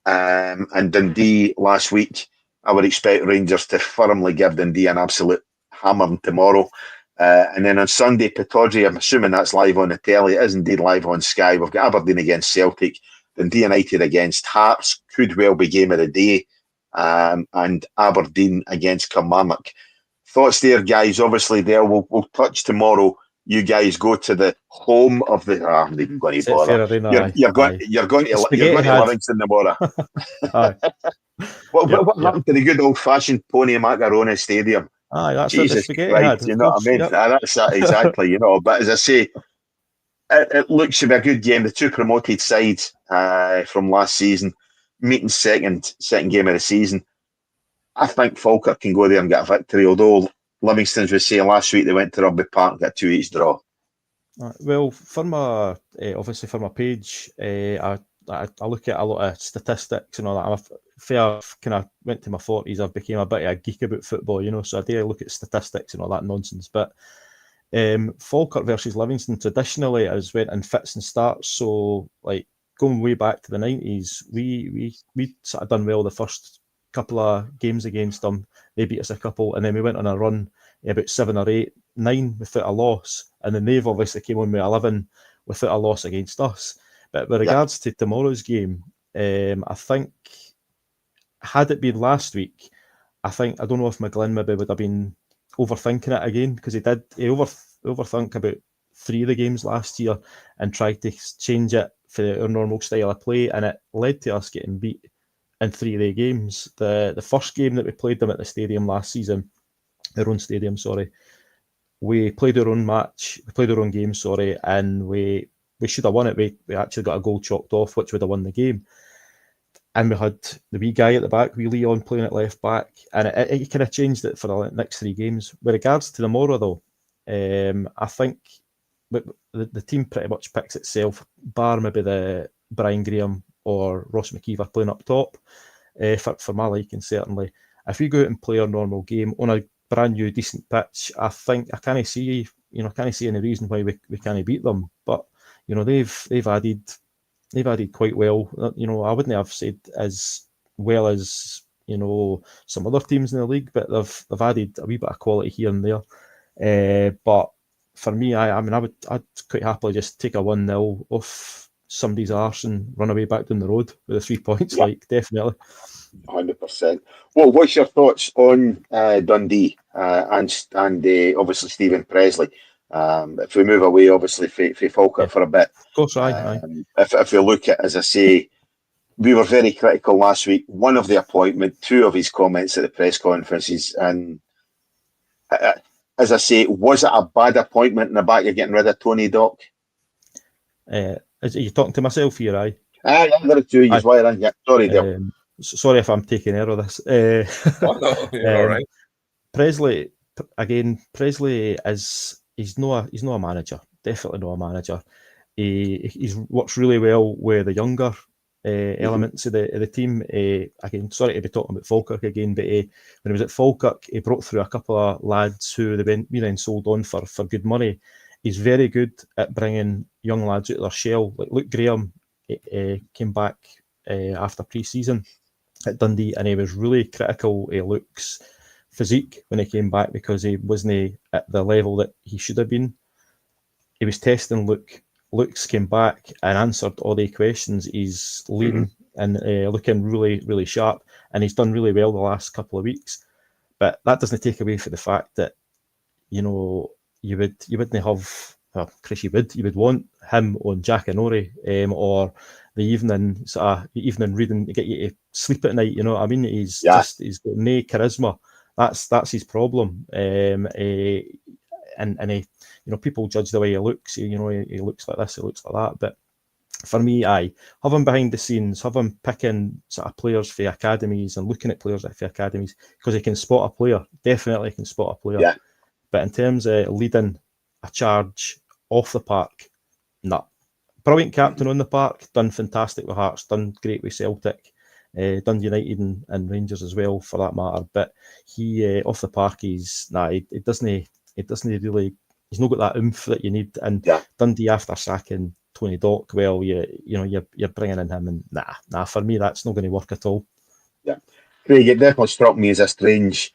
and Dundee last week, I would expect Rangers to firmly give Dundee an absolute hammering tomorrow. And then on Sunday, Pittodrie, I'm assuming that's live on the telly. It is indeed live on Sky. We've got Aberdeen against Celtic, Dundee United against Hearts, could well be game of the day, and Aberdeen against Kilmarnock. Thoughts there, guys? Obviously, we'll touch tomorrow. You guys go to the home of the. I'm even going to bother. You're going to Livingston tomorrow. What happened to the good old fashioned Pony Macaroni Stadium? That's Jesus what the Christ, had, you know what I mean? Yep. That's that exactly, But as I say, it looks to be a good game. The 2 promoted sides from last season meeting second game of the season. I think Falkirk can go there and get a victory, although Livingston, as we say last week, they went to Rugby Park, got 2 each draw. Well, for my obviously for my page, I look at a lot of statistics and all that. I'm kind of went to my 40s. I've become a bit of a geek about football, so I do look at statistics and all that nonsense. But Falkirk versus Livingston traditionally has went in fits and starts. So like going way back to the 90s, we sort of done well the first couple of games against them. They beat us a couple, and then we went on a run about 7 or 8, 9 without a loss, and then they've obviously came on with 11 without a loss against us. But with regards to tomorrow's game, I think had it been last week, I don't know if McGlynn maybe would have been overthinking it again, because he overthunk about 3 of the games last year and tried to change it for our normal style of play, and it led to us getting beat in 3 of the games. The first game that we played them at the stadium last season, their own stadium, sorry, we played our own match, we played our own game, sorry, and we should have won it. We actually got a goal chalked off, which would have won the game. And we had the wee guy at the back, wee Leon, playing at left back, and it kind of changed it for the next 3 games. With regards to tomorrow, though, I think the team pretty much picks itself, bar maybe the Brian Graham or Ross McKeever playing up top, for my liking, certainly. If we go out and play our normal game on a brand new decent pitch, I think I can't see any reason why we can't beat them. But they've added quite well. I wouldn't have said as well as some other teams in the league, but they've added a wee bit of quality here and there. But for me, I'd quite happily just take a 1-0 off somebody's arse and run away back down the road with the 3 points. Yeah. Like, definitely. 100%. Well, what's your thoughts on Dundee and obviously Stephen Presley? If we move away, obviously, for Falkirk for a bit. Of course, aye. If we look at, as I say, we were very critical last week. One of the appointment, two of his comments at the press conferences, and as I say, was it a bad appointment in the back of getting rid of Tony Dock? Are you talking to myself here, aye? Aye, there are two of you. Yeah, sorry, Dale. Sorry if I'm taking care of this. No, you're all right. Presley, again, he's not a manager. Definitely not a manager. He works really well with the younger elements of the team. Again, sorry to be talking about Falkirk again, but when he was at Falkirk, he brought through a couple of lads who we then sold on for good money. He's very good at bringing young lads out of their shell. Like Luke Graham came back after pre-season at Dundee, and he was really critical of Luke's physique when he came back because he wasn't at the level that he should have been. He was testing Luke. Luke's came back and answered all the questions. He's lean and looking really, really sharp, and he's done really well the last couple of weeks. But that doesn't take away from the fact that, you wouldn't have, well, Chris, you would want him on Jack and Ori, or the evening reading to get you to sleep at night. You know what I mean? He's got no charisma. That's his problem. And he, people judge the way he looks. He looks like this, he looks like that. But for me, have him behind the scenes, have him picking sort of players for academies and looking at players for academies, because he can spot a player. Definitely can spot a player. Yeah. But in terms of leading a charge off the park, nah. Brilliant captain on the park, done fantastic with Hearts, done great with Celtic, done United and Rangers as well for that matter. But he off the park, it doesn't really. He's not got that oomph that you need. And Dundee, after sacking Tony Dock, well, you're bringing in him, and nah. For me, that's not going to work at all. Yeah, Craig, it definitely struck me as a strange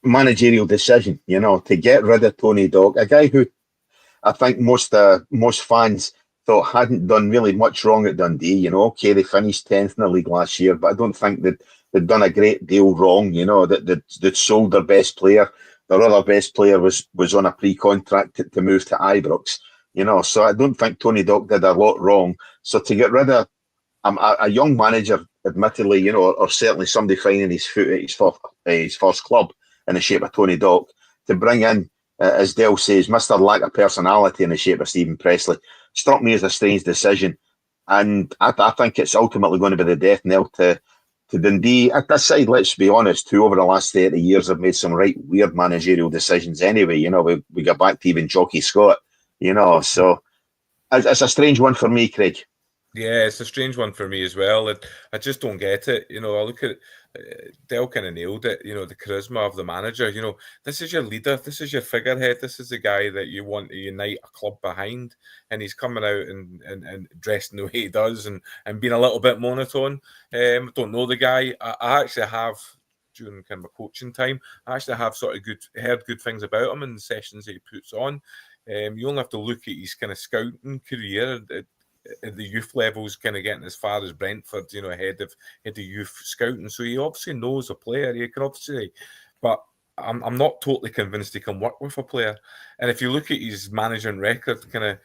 managerial decision, to get rid of Tony Dock, a guy who I think most fans thought hadn't done really much wrong at Dundee. Okay, they finished 10th in the league last year, but I don't think they'd done a great deal wrong. That they'd sold their best player. Their other best player was on a pre-contract to move to Ibrox. So I don't think Tony Dock did a lot wrong. So to get rid of a young manager, admittedly, or certainly somebody finding his foot at his first club in the shape of Tony Dock, to bring in, as Dale says, Mr. Lack of personality in the shape of Stephen Presley, struck me as a strange decision. And I think it's ultimately going to be the death knell to Dundee. At this side, let's be honest, who over the last 30 years have made some right weird managerial decisions anyway. We got back to even Jockey Scott, so it's a strange one for me, Craig. Yeah, it's a strange one for me as well. I just don't get it. I look at Dale kind of nailed it. The charisma of the manager. This is your leader. This is your figurehead. This is the guy that you want to unite a club behind. And he's coming out and dressing the way he does and being a little bit monotone. I don't know the guy. I actually have, during kind of my coaching time, I actually have sort of heard good things about him in the sessions that he puts on. You only have to look at his kind of scouting career at the youth levels, kind of getting as far as Brentford, head of youth scouting. So he obviously knows a player. He can obviously, but I'm not totally convinced he can work with a player. And if you look at his management record, kind of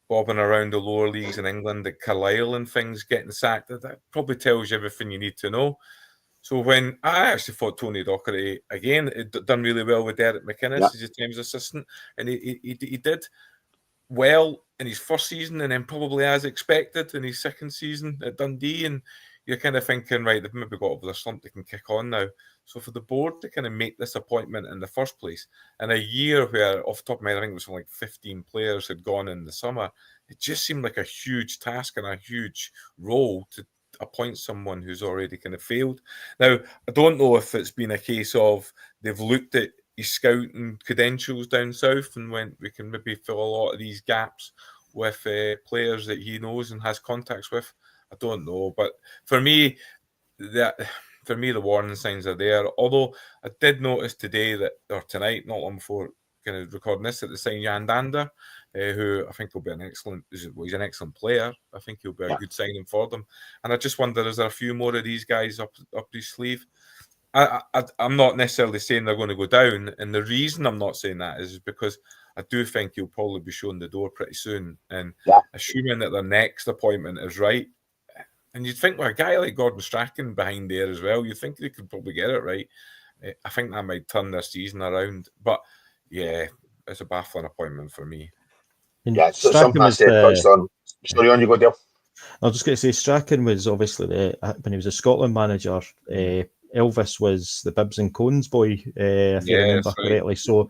bobbing around the lower leagues in England at Carlisle and things, getting sacked, that probably tells you everything you need to know. So when I actually thought Tony Docherty, again, had done really well with Derek McInnes as his team's assistant, and he did well in his first season, and then probably as expected in his second season at Dundee, and you're kind of thinking, right, they've maybe got over the slump, they can kick on now. So for the board to kind of make this appointment in the first place, in a year where, off the top of my head, I think it was like 15 players had gone in the summer, it just seemed like a huge task and a huge role to appoint someone who's already kind of failed. Now, I don't know if it's been a case of they've looked at his scouting credentials down south and went, we can maybe fill a lot of these gaps with players that he knows and has contacts with. I don't know, but for me, that for me, the warning signs are there. Although I did notice today or tonight, not long before kind of recording this, that they signed Jan Dander, who I think will be he's an excellent player. I think he'll be a good signing for them. And I just wonder, is there a few more of these guys up his sleeve? I'm not necessarily saying they're going to go down, and the reason I'm not saying that is because I do think he'll probably be shown the door pretty soon. And assuming that their next appointment is right, and you'd think with a guy like Gordon Strachan behind there as well, you'd think they could probably get it right. I think that might turn their season around. But yeah, it's a baffling appointment for me. Yeah, so something I said touched on. Sorry, on you go, Dale. I was just going to say, Strachan was obviously when he was a Scotland manager. Elvis was the Bibs and Cones boy, if you remember correctly. So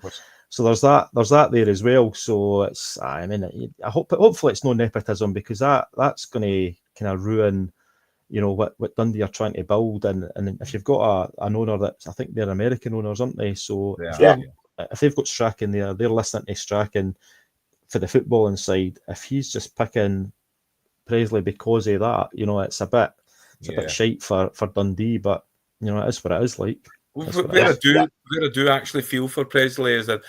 there's that there as well. So it's, I mean, hopefully it's no nepotism, because that's going to kind of ruin, what Dundee are trying to build. And if you've got an owner I think they're American owners, aren't they? So if they've got Strachan there, they're listening to Strachan for the footballing side. If he's just picking Presley because of that, it's a bit shite for Dundee, but it is what it is. Like, where I do actually feel for Presley is that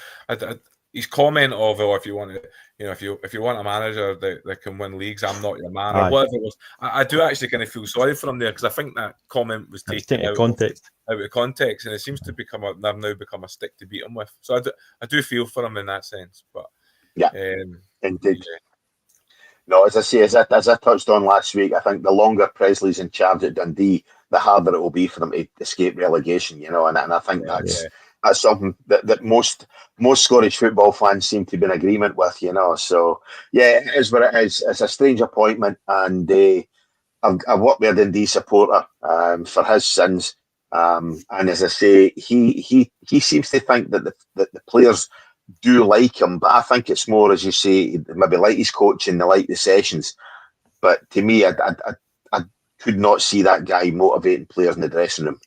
his comment of, if you want to, if you want a manager that can win leagues, I'm not your man, or whatever it was. I do actually kind of feel sorry for him there, because I think that comment was taken out of context, and it seems to they've now become a stick to beat him with. So I do feel for him in that sense. But indeed. No, as I say, as I touched on last week, I think the longer Presley's in charge at Dundee, the harder it will be for them to escape relegation. And I think that's something that most Scottish football fans seem to be in agreement with. So it is what it is. It's a strange appointment, and I've worked with a Dundee supporter for his sins, and as I say, he seems to think that the players do like him, but I think it's more, as you say, maybe like his coaching, they like the sessions. But to me, I could not see that guy motivating players in the dressing room.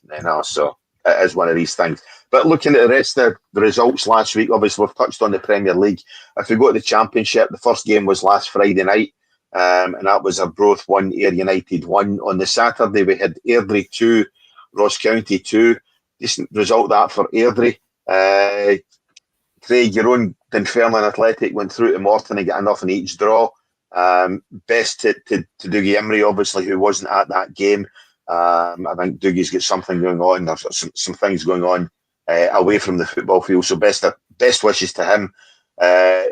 So it is one of these things. But looking at the rest of the results last week, obviously we've touched on the Premier League. If we go to the Championship, the first game was last Friday night, and that was Arbroath 1, Ayr United 1. On the Saturday, we had Airdrie 2, Ross County 2. Decent result that for Airdrie. Craig, your own Dunfermline Athletic went through to Morton and got a 0-0 each draw. Best to Dougie Emery, obviously, who wasn't at that game. I think Dougie's got something going on. There's some things going on away from the football field. So best wishes to him.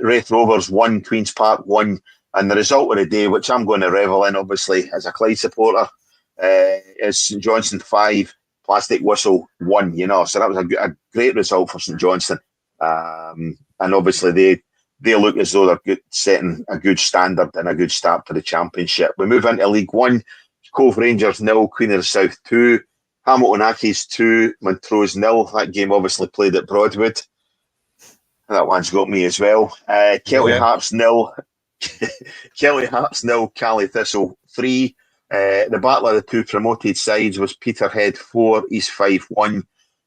Raith Rovers 1, Queen's Park 1. And the result of the day, which I'm going to revel in, obviously, as a Clyde supporter, is St Johnstone 5, Plastic Whistle 1. So that was a great result for St Johnstone. And obviously they look as though they're setting a good standard and a good start for the Championship. We move into League One. Cove Rangers 0, Queen of the South 2, Hamilton Accies 2, Montrose 0. That game obviously played at Broadwood. That one's got me as well. Kelty Hearts 0, Kelty Hearts 0, Cali Thistle 3. The battle of the two promoted sides was Peterhead 4, East Fife 1,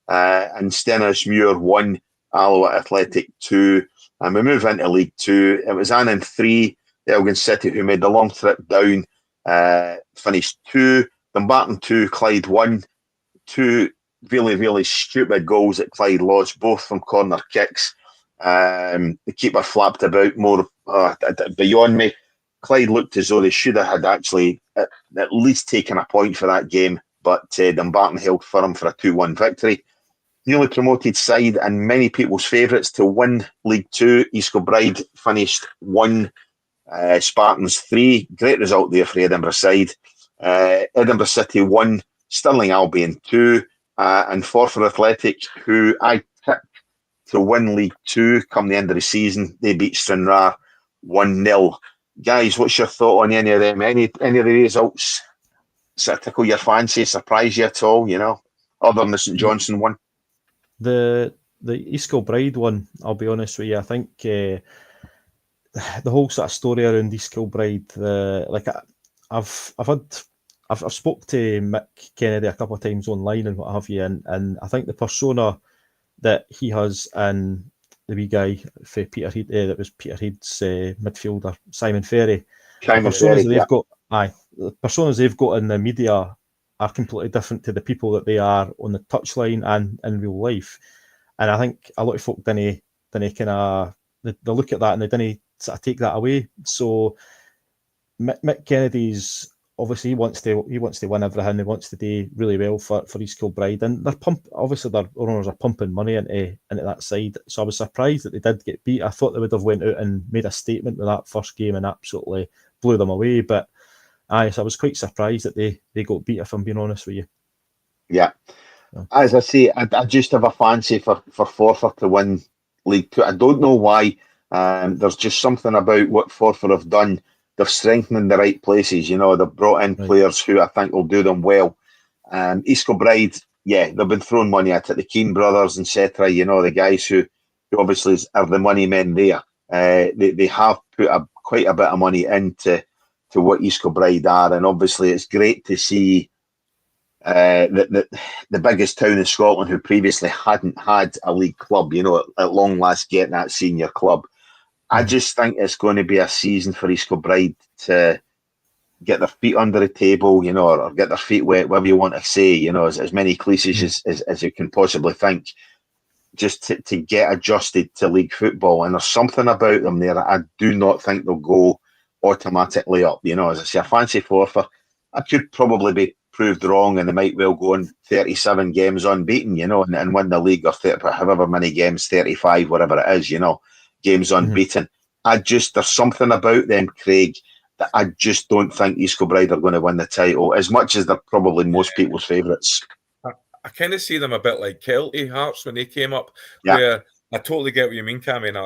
and Stenhousemuir 1, Alloa Athletic 2. And we move into League 2. It was Annan 3, Elgin City, who made the long trip down, finished 2. Dumbarton 2, Clyde 1. 2 really, really stupid goals that Clyde lost, both from corner kicks. The keeper flapped about more beyond me. Clyde looked as though they should have had actually at least taken a point for that game, but Dumbarton held firm for a 2-1 victory. Newly promoted side and many people's favourites to win League 2, East Kilbride finished 1, Spartans 3. Great result there for Edinburgh side. Edinburgh City 1, Stirling Albion 2, and Forfar Athletic, who I tipped to win League 2 come the end of the season. They beat Stranraer 1-0. Guys, what's your thought on any of them? Any of the results sort of tickle your fancy, surprise you at all, other than the St Johnstone one? The East Kilbride one, I'll be honest with you, I think the whole sort of story around East Kilbride, I've spoke to Mick Kennedy a couple of times online and what have you, and I think the persona that he has and the wee guy for Peterhead, that was Peterhead's midfielder Simon Ferry. The personas they've got in the media are completely different to the people that they are on the touchline and in real life. And I think a lot of folk didn't kind of they look at that and they didn't sort of take that away. So Mick Kennedy's obviously he wants to win everything. He wants to do really well for East Kilbride, and obviously their owners are pumping money into that side. So I was surprised that they did get beat. I thought they would have went out and made a statement with that first game and absolutely blew them away. But so I was quite surprised that they got beat, if I'm being honest with you. Yeah. As I say, I just have a fancy for Forfar to win League Two. I don't know why. There's just something about what Forfar have done. They've strengthened in the right places. They've brought in players who I think will do them well. East Kilbride, they've been throwing money at it. The Keane brothers, etc. The guys who obviously are the money men there. They have put quite a bit of money into what East Kilbride are, and obviously it's great to see the biggest town in Scotland, who previously hadn't had a league club, at long last getting that senior club. I just think it's going to be a season for East Kilbride to get their feet under the table, or get their feet wet, whatever you want to say, as many cliches as you can possibly think, just to get adjusted to league football. And there's something about them there that I do not think they'll go automatically up. As I say, I fancy Forfar. I could probably be proved wrong, and they might well go on 37 games unbeaten, and win the league, or however many games, 35, whatever it is, games unbeaten. There's something about them, Craig, that I just don't think East Kilbride are going to win the title, as much as they're probably most people's favourites. I kind of see them a bit like Kelty Hearts when they came up, where I totally get what you mean, Cammy, and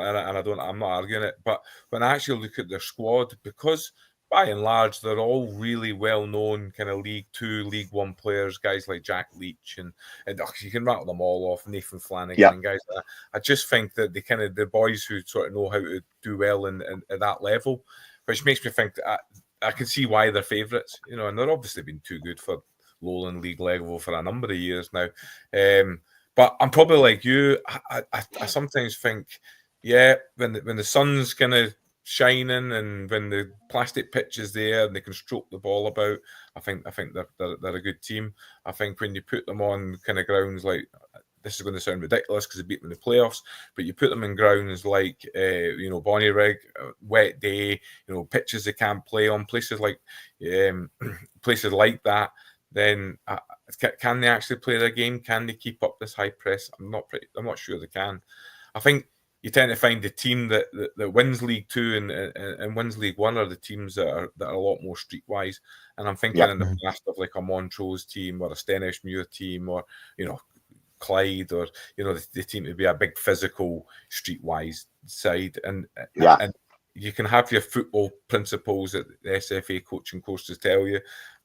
I'm not arguing it, but when I actually look at their squad, because by and large, they're all really well-known kind of League Two, League One players, guys like Jack Leach, and you can rattle them all off, Nathan Flanagan, and guys like that. I just think that the boys who sort of know how to do well at that level, which makes me think that I can see why they're favourites, and they're obviously been too good for Lowland League level for a number of years now. But I'm probably like you. I sometimes think, when the sun's kind of shining and when the plastic pitch is there and they can stroke the ball about, I think they're a good team. I think when you put them on kind of grounds like, this is going to sound ridiculous because they beat them in the playoffs, but you put them in grounds like Bonnyrigg, wet day, pitches they can't play on, places like that, then can they actually play their game? Can they keep up this high press? I'm not sure they can. I think you tend to find the team that wins League Two and wins League One are the teams that are a lot more streetwise. And I'm thinking in the past of like a Montrose team or a Stenishmuir team, or Clyde, or the team to be a big physical streetwise side. And you can have your football principles that the SFA coaching courses tell you,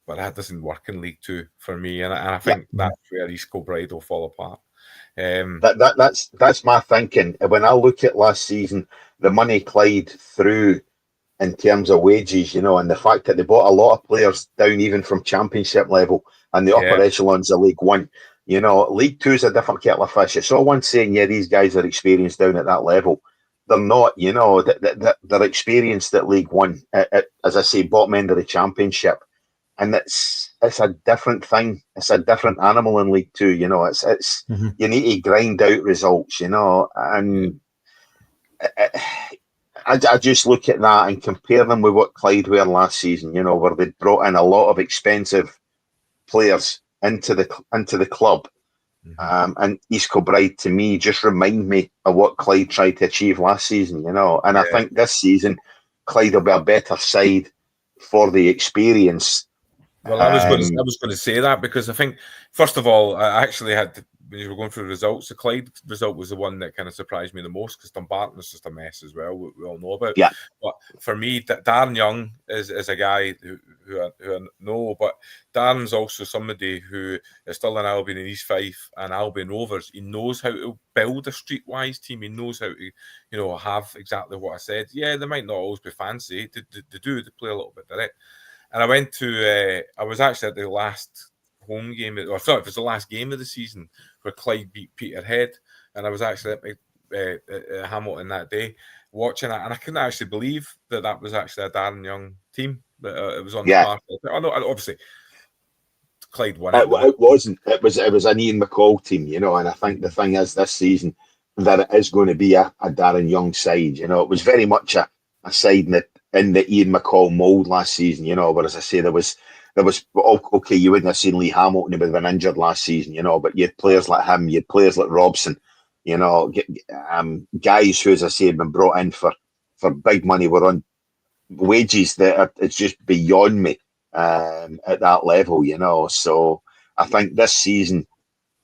but that doesn't work in League Two for me. And I think that's where East Kilbride will fall apart. That's my thinking. When I look at last season, the money Clyde threw in terms of wages, and the fact that they bought a lot of players down even from championship level and the upper echelons of League One. League Two is a different kettle of fish. It's all one saying, these guys are experienced down at that level. They're not, they're experienced at League One, as I say, bottom end of the championship. And it's a different thing. It's a different animal in League Two. It's you need to grind out results. And I just look at that and compare them with what Clyde were last season. Where they brought in a lot of expensive players into the club. And East Kilbride, to me, just remind me of what Clyde tried to achieve last season. And I think this season Clyde will be a better side for the experience. Well, I was going to say that, because I think, first of all, I actually had, when you were going through the results, the Clyde result was the one that kind of surprised me the most, because Dumbarton is just a mess as well, we all know about. Yeah. But for me, Darren Young is a guy who I know, but Darren's also somebody who is still in Albion and East Fife and Albion Rovers. He knows how to build a streetwise team. He knows how to, have exactly what I said. Yeah, they might not always be fancy. They play a little bit direct. And I was actually at the last home game, or sorry, it was the last game of the season where Clyde beat Peterhead, and I was actually at Hamilton that day watching it, and I couldn't actually believe that was actually a Darren Young team. That it was on the park. I know, obviously, Clyde won it. It wasn't. It was an Ian McCall team, you know. And I think the thing is this season that it is going to be a Darren Young side. You know, it was very much a side in the Ian McCall mould last season. You know, but as I say, there was okay. You wouldn't have seen Lee Hamilton; he would have been injured last season. You know, but you had players like him, you had players like Robson. You know, guys who, as I say, had been brought in for big money, were on wages that it's just beyond me at that level, you know. So I think this season,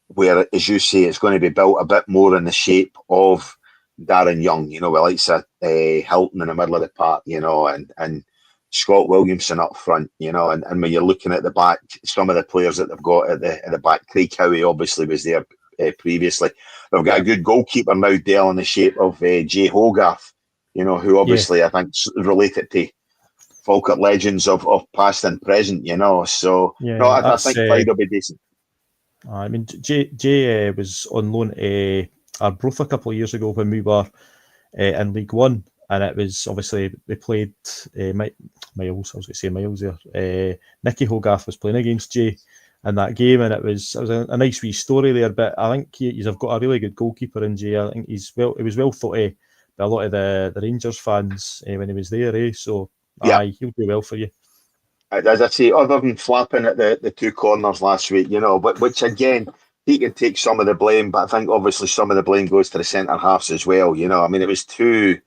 where, as you say, it's going to be built a bit more in the shape of Darren Young, you know, with likes of Hilton in the middle of the park, you know, and Scott Williamson up front, you know, and when you're looking at the back, some of the players that they've got at the back, Craig Howie obviously was there previously. They've got a good goalkeeper now, Dale, in the shape of Jay Hogarth, you know, who obviously I think is related to Falkirk legends of past and present, you know. So no, I think Clyde will be decent. I mean, Jay was on loan to Arbroath a couple of years ago when we were in League One, and it was obviously they played Miles. I was going to say Miles there. Nicky Hogarth was playing against Jay in that game, and it was a nice wee story there. But I think you've got a really good goalkeeper in Jay. I think he was well thought of by a lot of the Rangers fans when he was there. So aye, he'll do well for you. As I say, other than flapping at the two corners last week, you know, but which again, he can take some of the blame, but I think obviously some of the blame goes to the centre halves as well. You know, I mean, it was two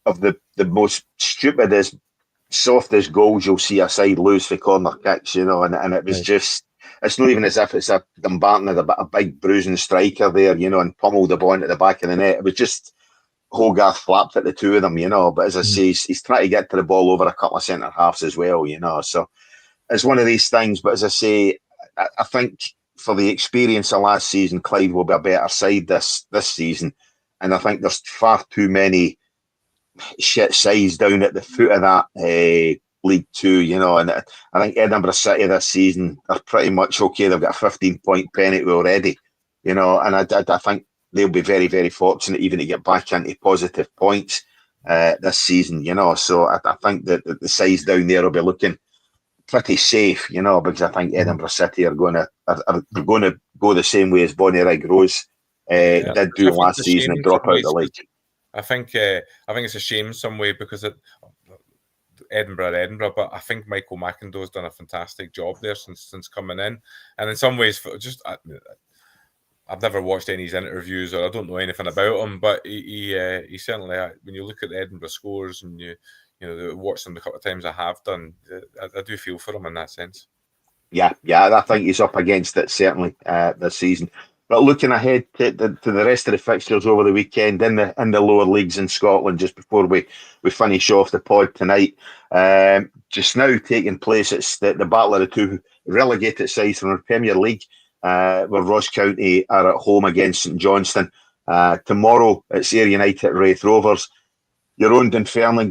of the most stupidest, softest goals you'll see a side lose for corner kicks, you know, and it was just, it's not even as if it's Dumbarton had a big bruising striker there, you know, and pummeled the ball into the back of the net. It was just Hogarth flapped at the two of them, you know, but as I say, he's trying to get to the ball over a couple of centre halves as well, you know, so it's one of these things. But as I say, I think for the experience of last season, Clyde will be a better side this season, and I think there's far too many shit sides down at the foot of that League Two, you know, and I think Edinburgh City this season are pretty much okay. They've got a 15-point penalty already, you know, and I think they'll be very, very fortunate even to get back into positive points this season, you know. So I think that the sides down there will be looking pretty safe, you know, because I think Edinburgh City are going to go the same way as Bonnyrigg Rose did do last season and drop out the league. I think it's a shame some way because Edinburgh, but I think Michael McIndoe's done a fantastic job there since coming in, and in some ways, just I've never watched any of his interviews or I don't know anything about him, but he certainly, when you look at the Edinburgh scores and you watch them the couple of times I have done, I do feel for him in that sense. Yeah, I think he's up against it certainly this season. But looking ahead to the rest of the fixtures over the weekend in the lower leagues in Scotland, just before we finish off the pod tonight, just now taking place, it's the battle of the two relegated sides from the Premier League, where Ross County are at home against St Johnstone. Tomorrow it's Ayr United at Raith Rovers. Your own Dunfermline,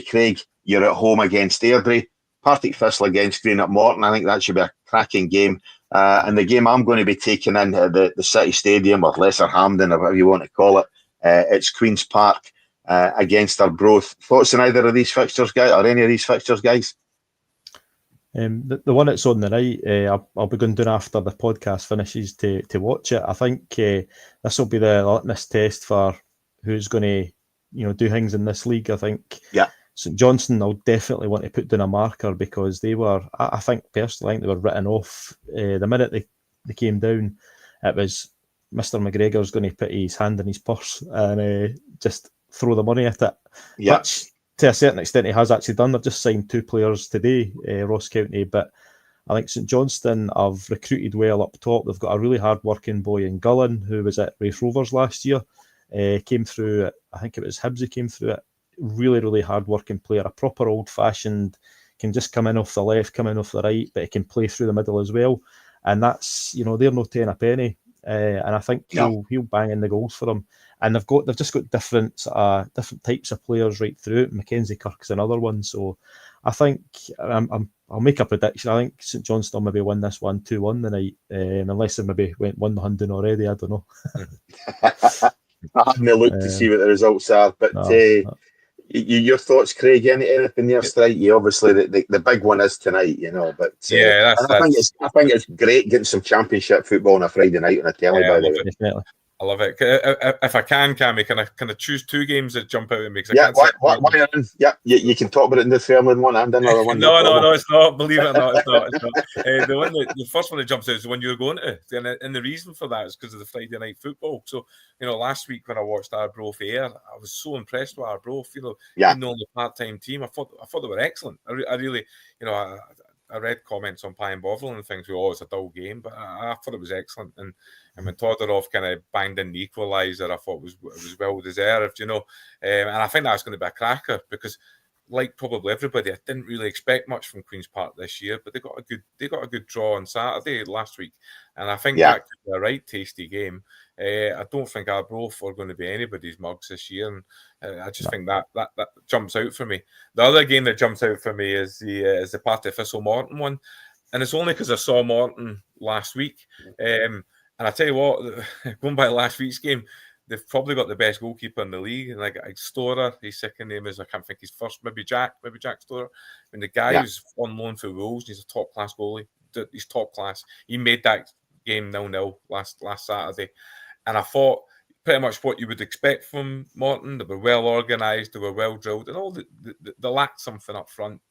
Craig, you're at home against Airdrie. Partick Thistle against Greenock Morton. I think that should be a cracking game. And the game I'm going to be taking in at the City Stadium, or Lesser Hampden, or whatever you want to call it, it's Queen's Park against Arbroath. Thoughts on either of these fixtures, guys, or any of these fixtures, guys? The one that's on the night, I'll be going down after the podcast finishes to watch it. I think this will be the litmus test for who's going to do things in this league. I think St Johnstone, I'll definitely want to put down a marker because they were, I think personally, they were written off the minute they came down. It was Mr. McGregor's going to put his hand in his purse and just throw the money at it. Yeah. Which, to a certain extent, he has actually done. They've just signed 2 players today, Ross County, but I think St Johnstone have recruited well up top. They've got a really hard-working boy in Gullen who was at Raith Rovers last year. Came through, I think it was Hibs who came through it. Really, really hard-working player, a proper old-fashioned, can just come in off the left, come in off the right, but he can play through the middle as well. And that's, they're no 10 a penny. And I think he'll bang in the goals for them. And they've just got different types of players right through it. Mackenzie Kirk's another one. So I think I'll make a prediction. I think St Johnstone maybe win this 1-2-1 the night, unless they maybe went 1-1 already. I don't know. I haven't looked to see what the results are, but Your thoughts, Craig? Anything there, strike you? Obviously, the big one is tonight, but Yeah, I think it's great getting some championship football on a Friday night on a telly. Yeah, by the way, Definitely. I love it. If I can, Cammy, can I choose two games that jump out at me? Yeah, you can talk about it in the Fairland one and another one. No, it's not. Believe it or not, it's not. The first one that jumps out is the one you're going to, and the reason for that is because of the Friday night football. So, last week when I watched Arbroath Ayr, I was so impressed with Arbroath. Being the only part-time team, I thought they were excellent. I really, I read comments on Pie and Bovril and things. It's a dull game, but I thought it was excellent. And when Todorov kind of banged in the equaliser, I thought it was well deserved, and I think that's going to be a cracker because, like probably everybody, I didn't really expect much from Queen's Park this year, but they got a good draw on Saturday last week, and I think that could be a right tasty game. I don't think Arbroath are going to be anybody's mugs this year, and I just think that jumps out for me. The other game that jumps out for me is the Partick Thistle Morton one, and it's only because I saw Morton last week. And I tell you what, going by last week's game, they've probably got the best goalkeeper in the league. And like Storer, his second name is, I can't think his first, maybe Jack Storer. And the guy who's on loan for Wolves, he's a top class goalie. He's top class. He made that game 0-0 last Saturday. And I thought pretty much what you would expect from Morton. They were well organised, they were well drilled, and all they lacked something up front.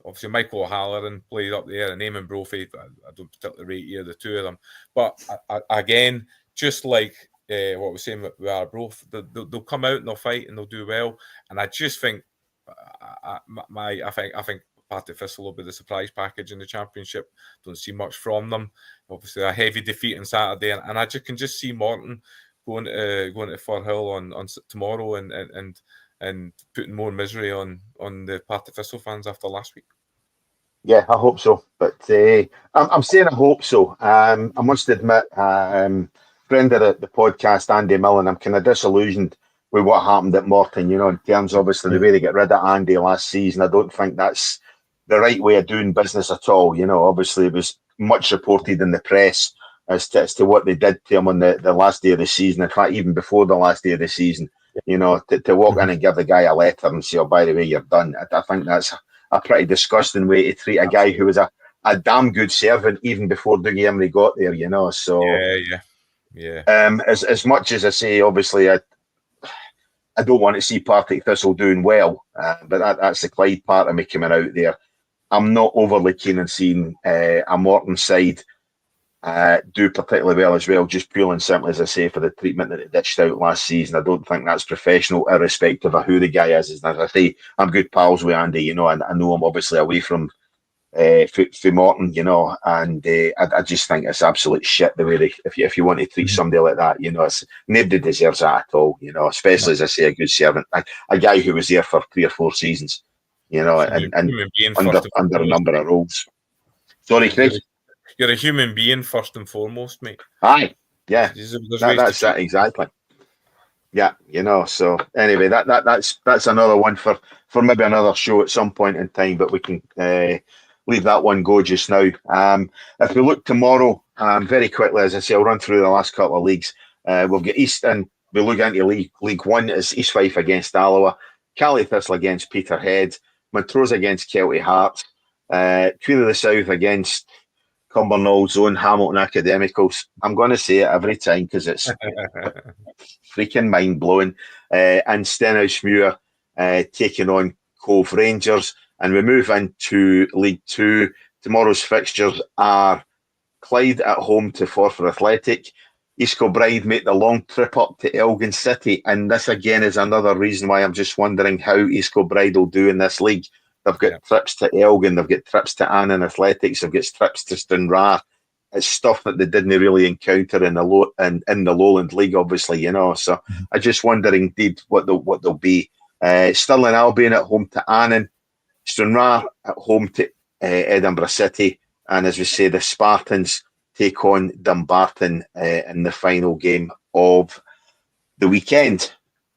Obviously, Michael O'Halloran played up there, and Eamon Brophy. I don't particularly rate either the two of them. But again, just like what we're saying with Arbroath, they'll come out and they'll fight and they'll do well. And I just think, I think Partick Thistle will be the surprise package in the championship. Don't see much from them. Obviously, a heavy defeat on Saturday, and I can just see Morton going to Firhill on tomorrow and putting more misery on the Partick Thistle fans after last week. Yeah, I hope so. But I'm saying I hope so. I must admit, friend of the podcast, Andy Millen, I'm kind of disillusioned with what happened at Morton, in terms of obviously the way they get rid of Andy last season. I don't think that's the right way of doing business at all. Obviously it was much reported in the press as to what they did to him on the last day of the season. In fact, even before the last day of the season. To walk in and give the guy a letter and say, oh, by the way, you're done. I think that's a pretty disgusting way to treat a guy who was a damn good servant even before Dougie Emery got there, So, yeah. As much as I say, obviously, I don't want to see Partick Thistle doing well, but that's the Clyde part of me coming out there. I'm not overly keen on seeing a Morton side do particularly well as well, just purely and simply, as I say, for the treatment that it dished out last season. I don't think that's professional, irrespective of who the guy is. As I say, I'm good pals with Andy, and I know him obviously away from Morton, and I just think it's absolute shit the way if you want to treat somebody like that, it's nobody deserves that at all, especially as I say, a good servant, a guy who was there for 3 or 4 seasons, and under a number of roles. Sorry, Craig. You're a human being first and foremost, mate. Aye, yeah, that's that exactly. Yeah, So anyway, that's another one for maybe another show at some point in time, but we can leave that one go just now. If we look tomorrow, very quickly, as I say, I'll run through the last couple of leagues. We'll get East, and we look into League One as East Fife against Alloa, Cali Thistle against Peterhead, Montrose against Kelty Hearts, Queen of the South against Cumbernauld Zone, Hamilton Academicals. I'm going to say it every time because it's freaking mind-blowing. And Stenhousemuir taking on Cove Rangers. And we move into League Two. Tomorrow's fixtures are Clyde at home to Forfar Athletic. East Kilbride make the long trip up to Elgin City. And this again is another reason why I'm just wondering how East Kilbride will do in this league. They've got trips to Elgin, they've got trips to Annan Athletics, they've got trips to Stranraer. It's stuff that they didn't really encounter in the Lowland League, obviously, So I just wonder indeed what they'll be. Stirling Albion at home to Annan, Stranraer at home to Edinburgh City, and as we say, the Spartans take on Dumbarton in the final game of the weekend,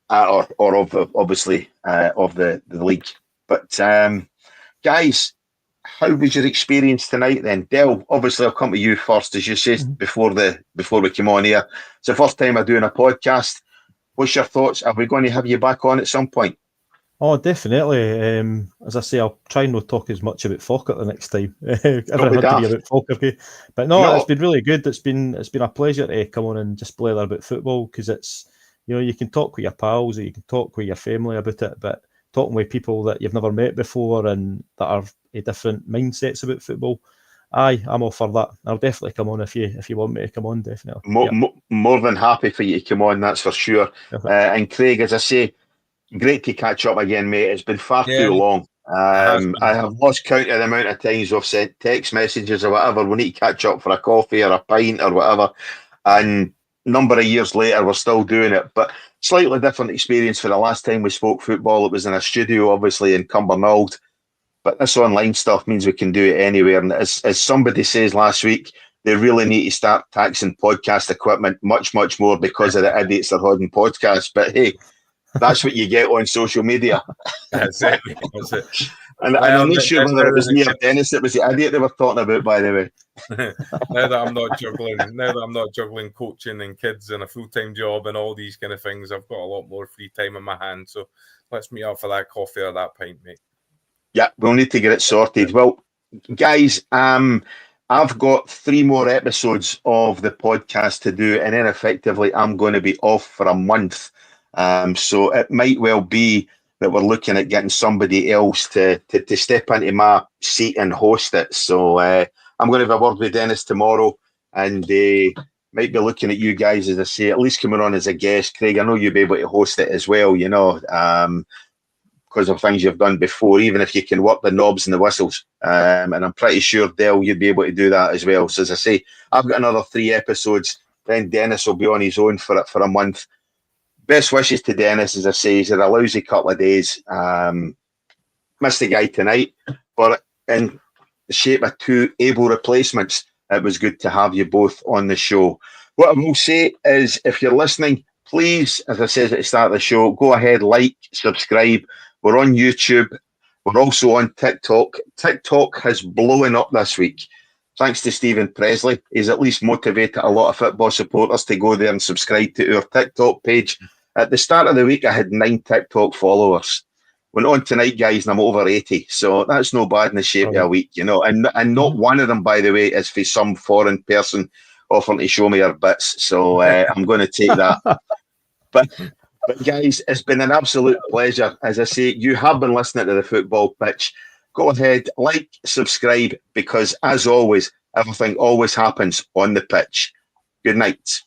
or of the league. But guys, how was your experience tonight then? Del, obviously I'll come to you first, as you said before we came on here. It's the first time I'm doing a podcast. What's your thoughts? Are we going to have you back on at some point? Oh, definitely. As I say, I'll try and not talk as much about Falkirk the next time. Everything had to be about Falkirk, but no, it's been really good. It's been a pleasure to come on and just blather about football, because it's, you can talk with your pals, or you can talk with your family about it, but talking with people that you've never met before and that are different mindsets about football, I'm all for that. I'll definitely come on if you want me to come on. Definitely. More than happy for you to come on, that's for sure. And Craig, as I say, great to catch up again, mate. It's been far too long. I have lost count of the amount of times we've sent text messages or whatever. We need to catch up for a coffee or a pint or whatever. And a number of years later, we're still doing it. But slightly different experience for the last time we spoke football. It was in a studio, obviously, in Cumbernauld. But this online stuff means we can do it anywhere. And as somebody says last week, they really need to start taxing podcast equipment much, much more because of the idiots that are holding podcasts. But hey, that's what you get on social media. That's it. And I'm not sure whether it was me or Dennis that was the idiot they were talking about, by the way. Now that I'm not juggling coaching and kids and a full-time job and all these kind of things, I've got a lot more free time in my hands. So let's meet up for that coffee or that pint, mate. Yeah, we'll need to get it sorted. Well, guys, I've got 3 more episodes of the podcast to do, and then effectively I'm going to be off for a month. So it might well be that we're looking at getting somebody else to step into my seat and host it. So I'm going to have a word with Dennis tomorrow, and might be looking at you guys, as I say, at least coming on as a guest. Craig, I know you'll be able to host it as well, because of things you've done before, even if you can work the knobs and the whistles. And I'm pretty sure, Dale, you'd be able to do that as well. So as I say, I've got another 3 episodes. Then Dennis will be on his own for a month. Best wishes to Dennis, as I say. He's had a lousy couple of days. Missed the guy tonight, but in the shape of 2 able replacements, it was good to have you both on the show. What I will say is, if you're listening, please, as I said at the start of the show, go ahead, like, subscribe. We're on YouTube. We're also on TikTok. TikTok has blown up this week. Thanks to Stephen Presley. He's at least motivated a lot of football supporters to go there and subscribe to our TikTok page. At the start of the week, I had 9 TikTok followers. Went on tonight, guys, and I'm over 80. So that's no bad in the shape of a week, And not one of them, by the way, is for some foreign person offering to show me her bits. So I'm going to take that. But guys, it's been an absolute pleasure. As I say, you have been listening to The Football Pitch. Go ahead, like, subscribe, because as always, everything always happens on the pitch. Good night.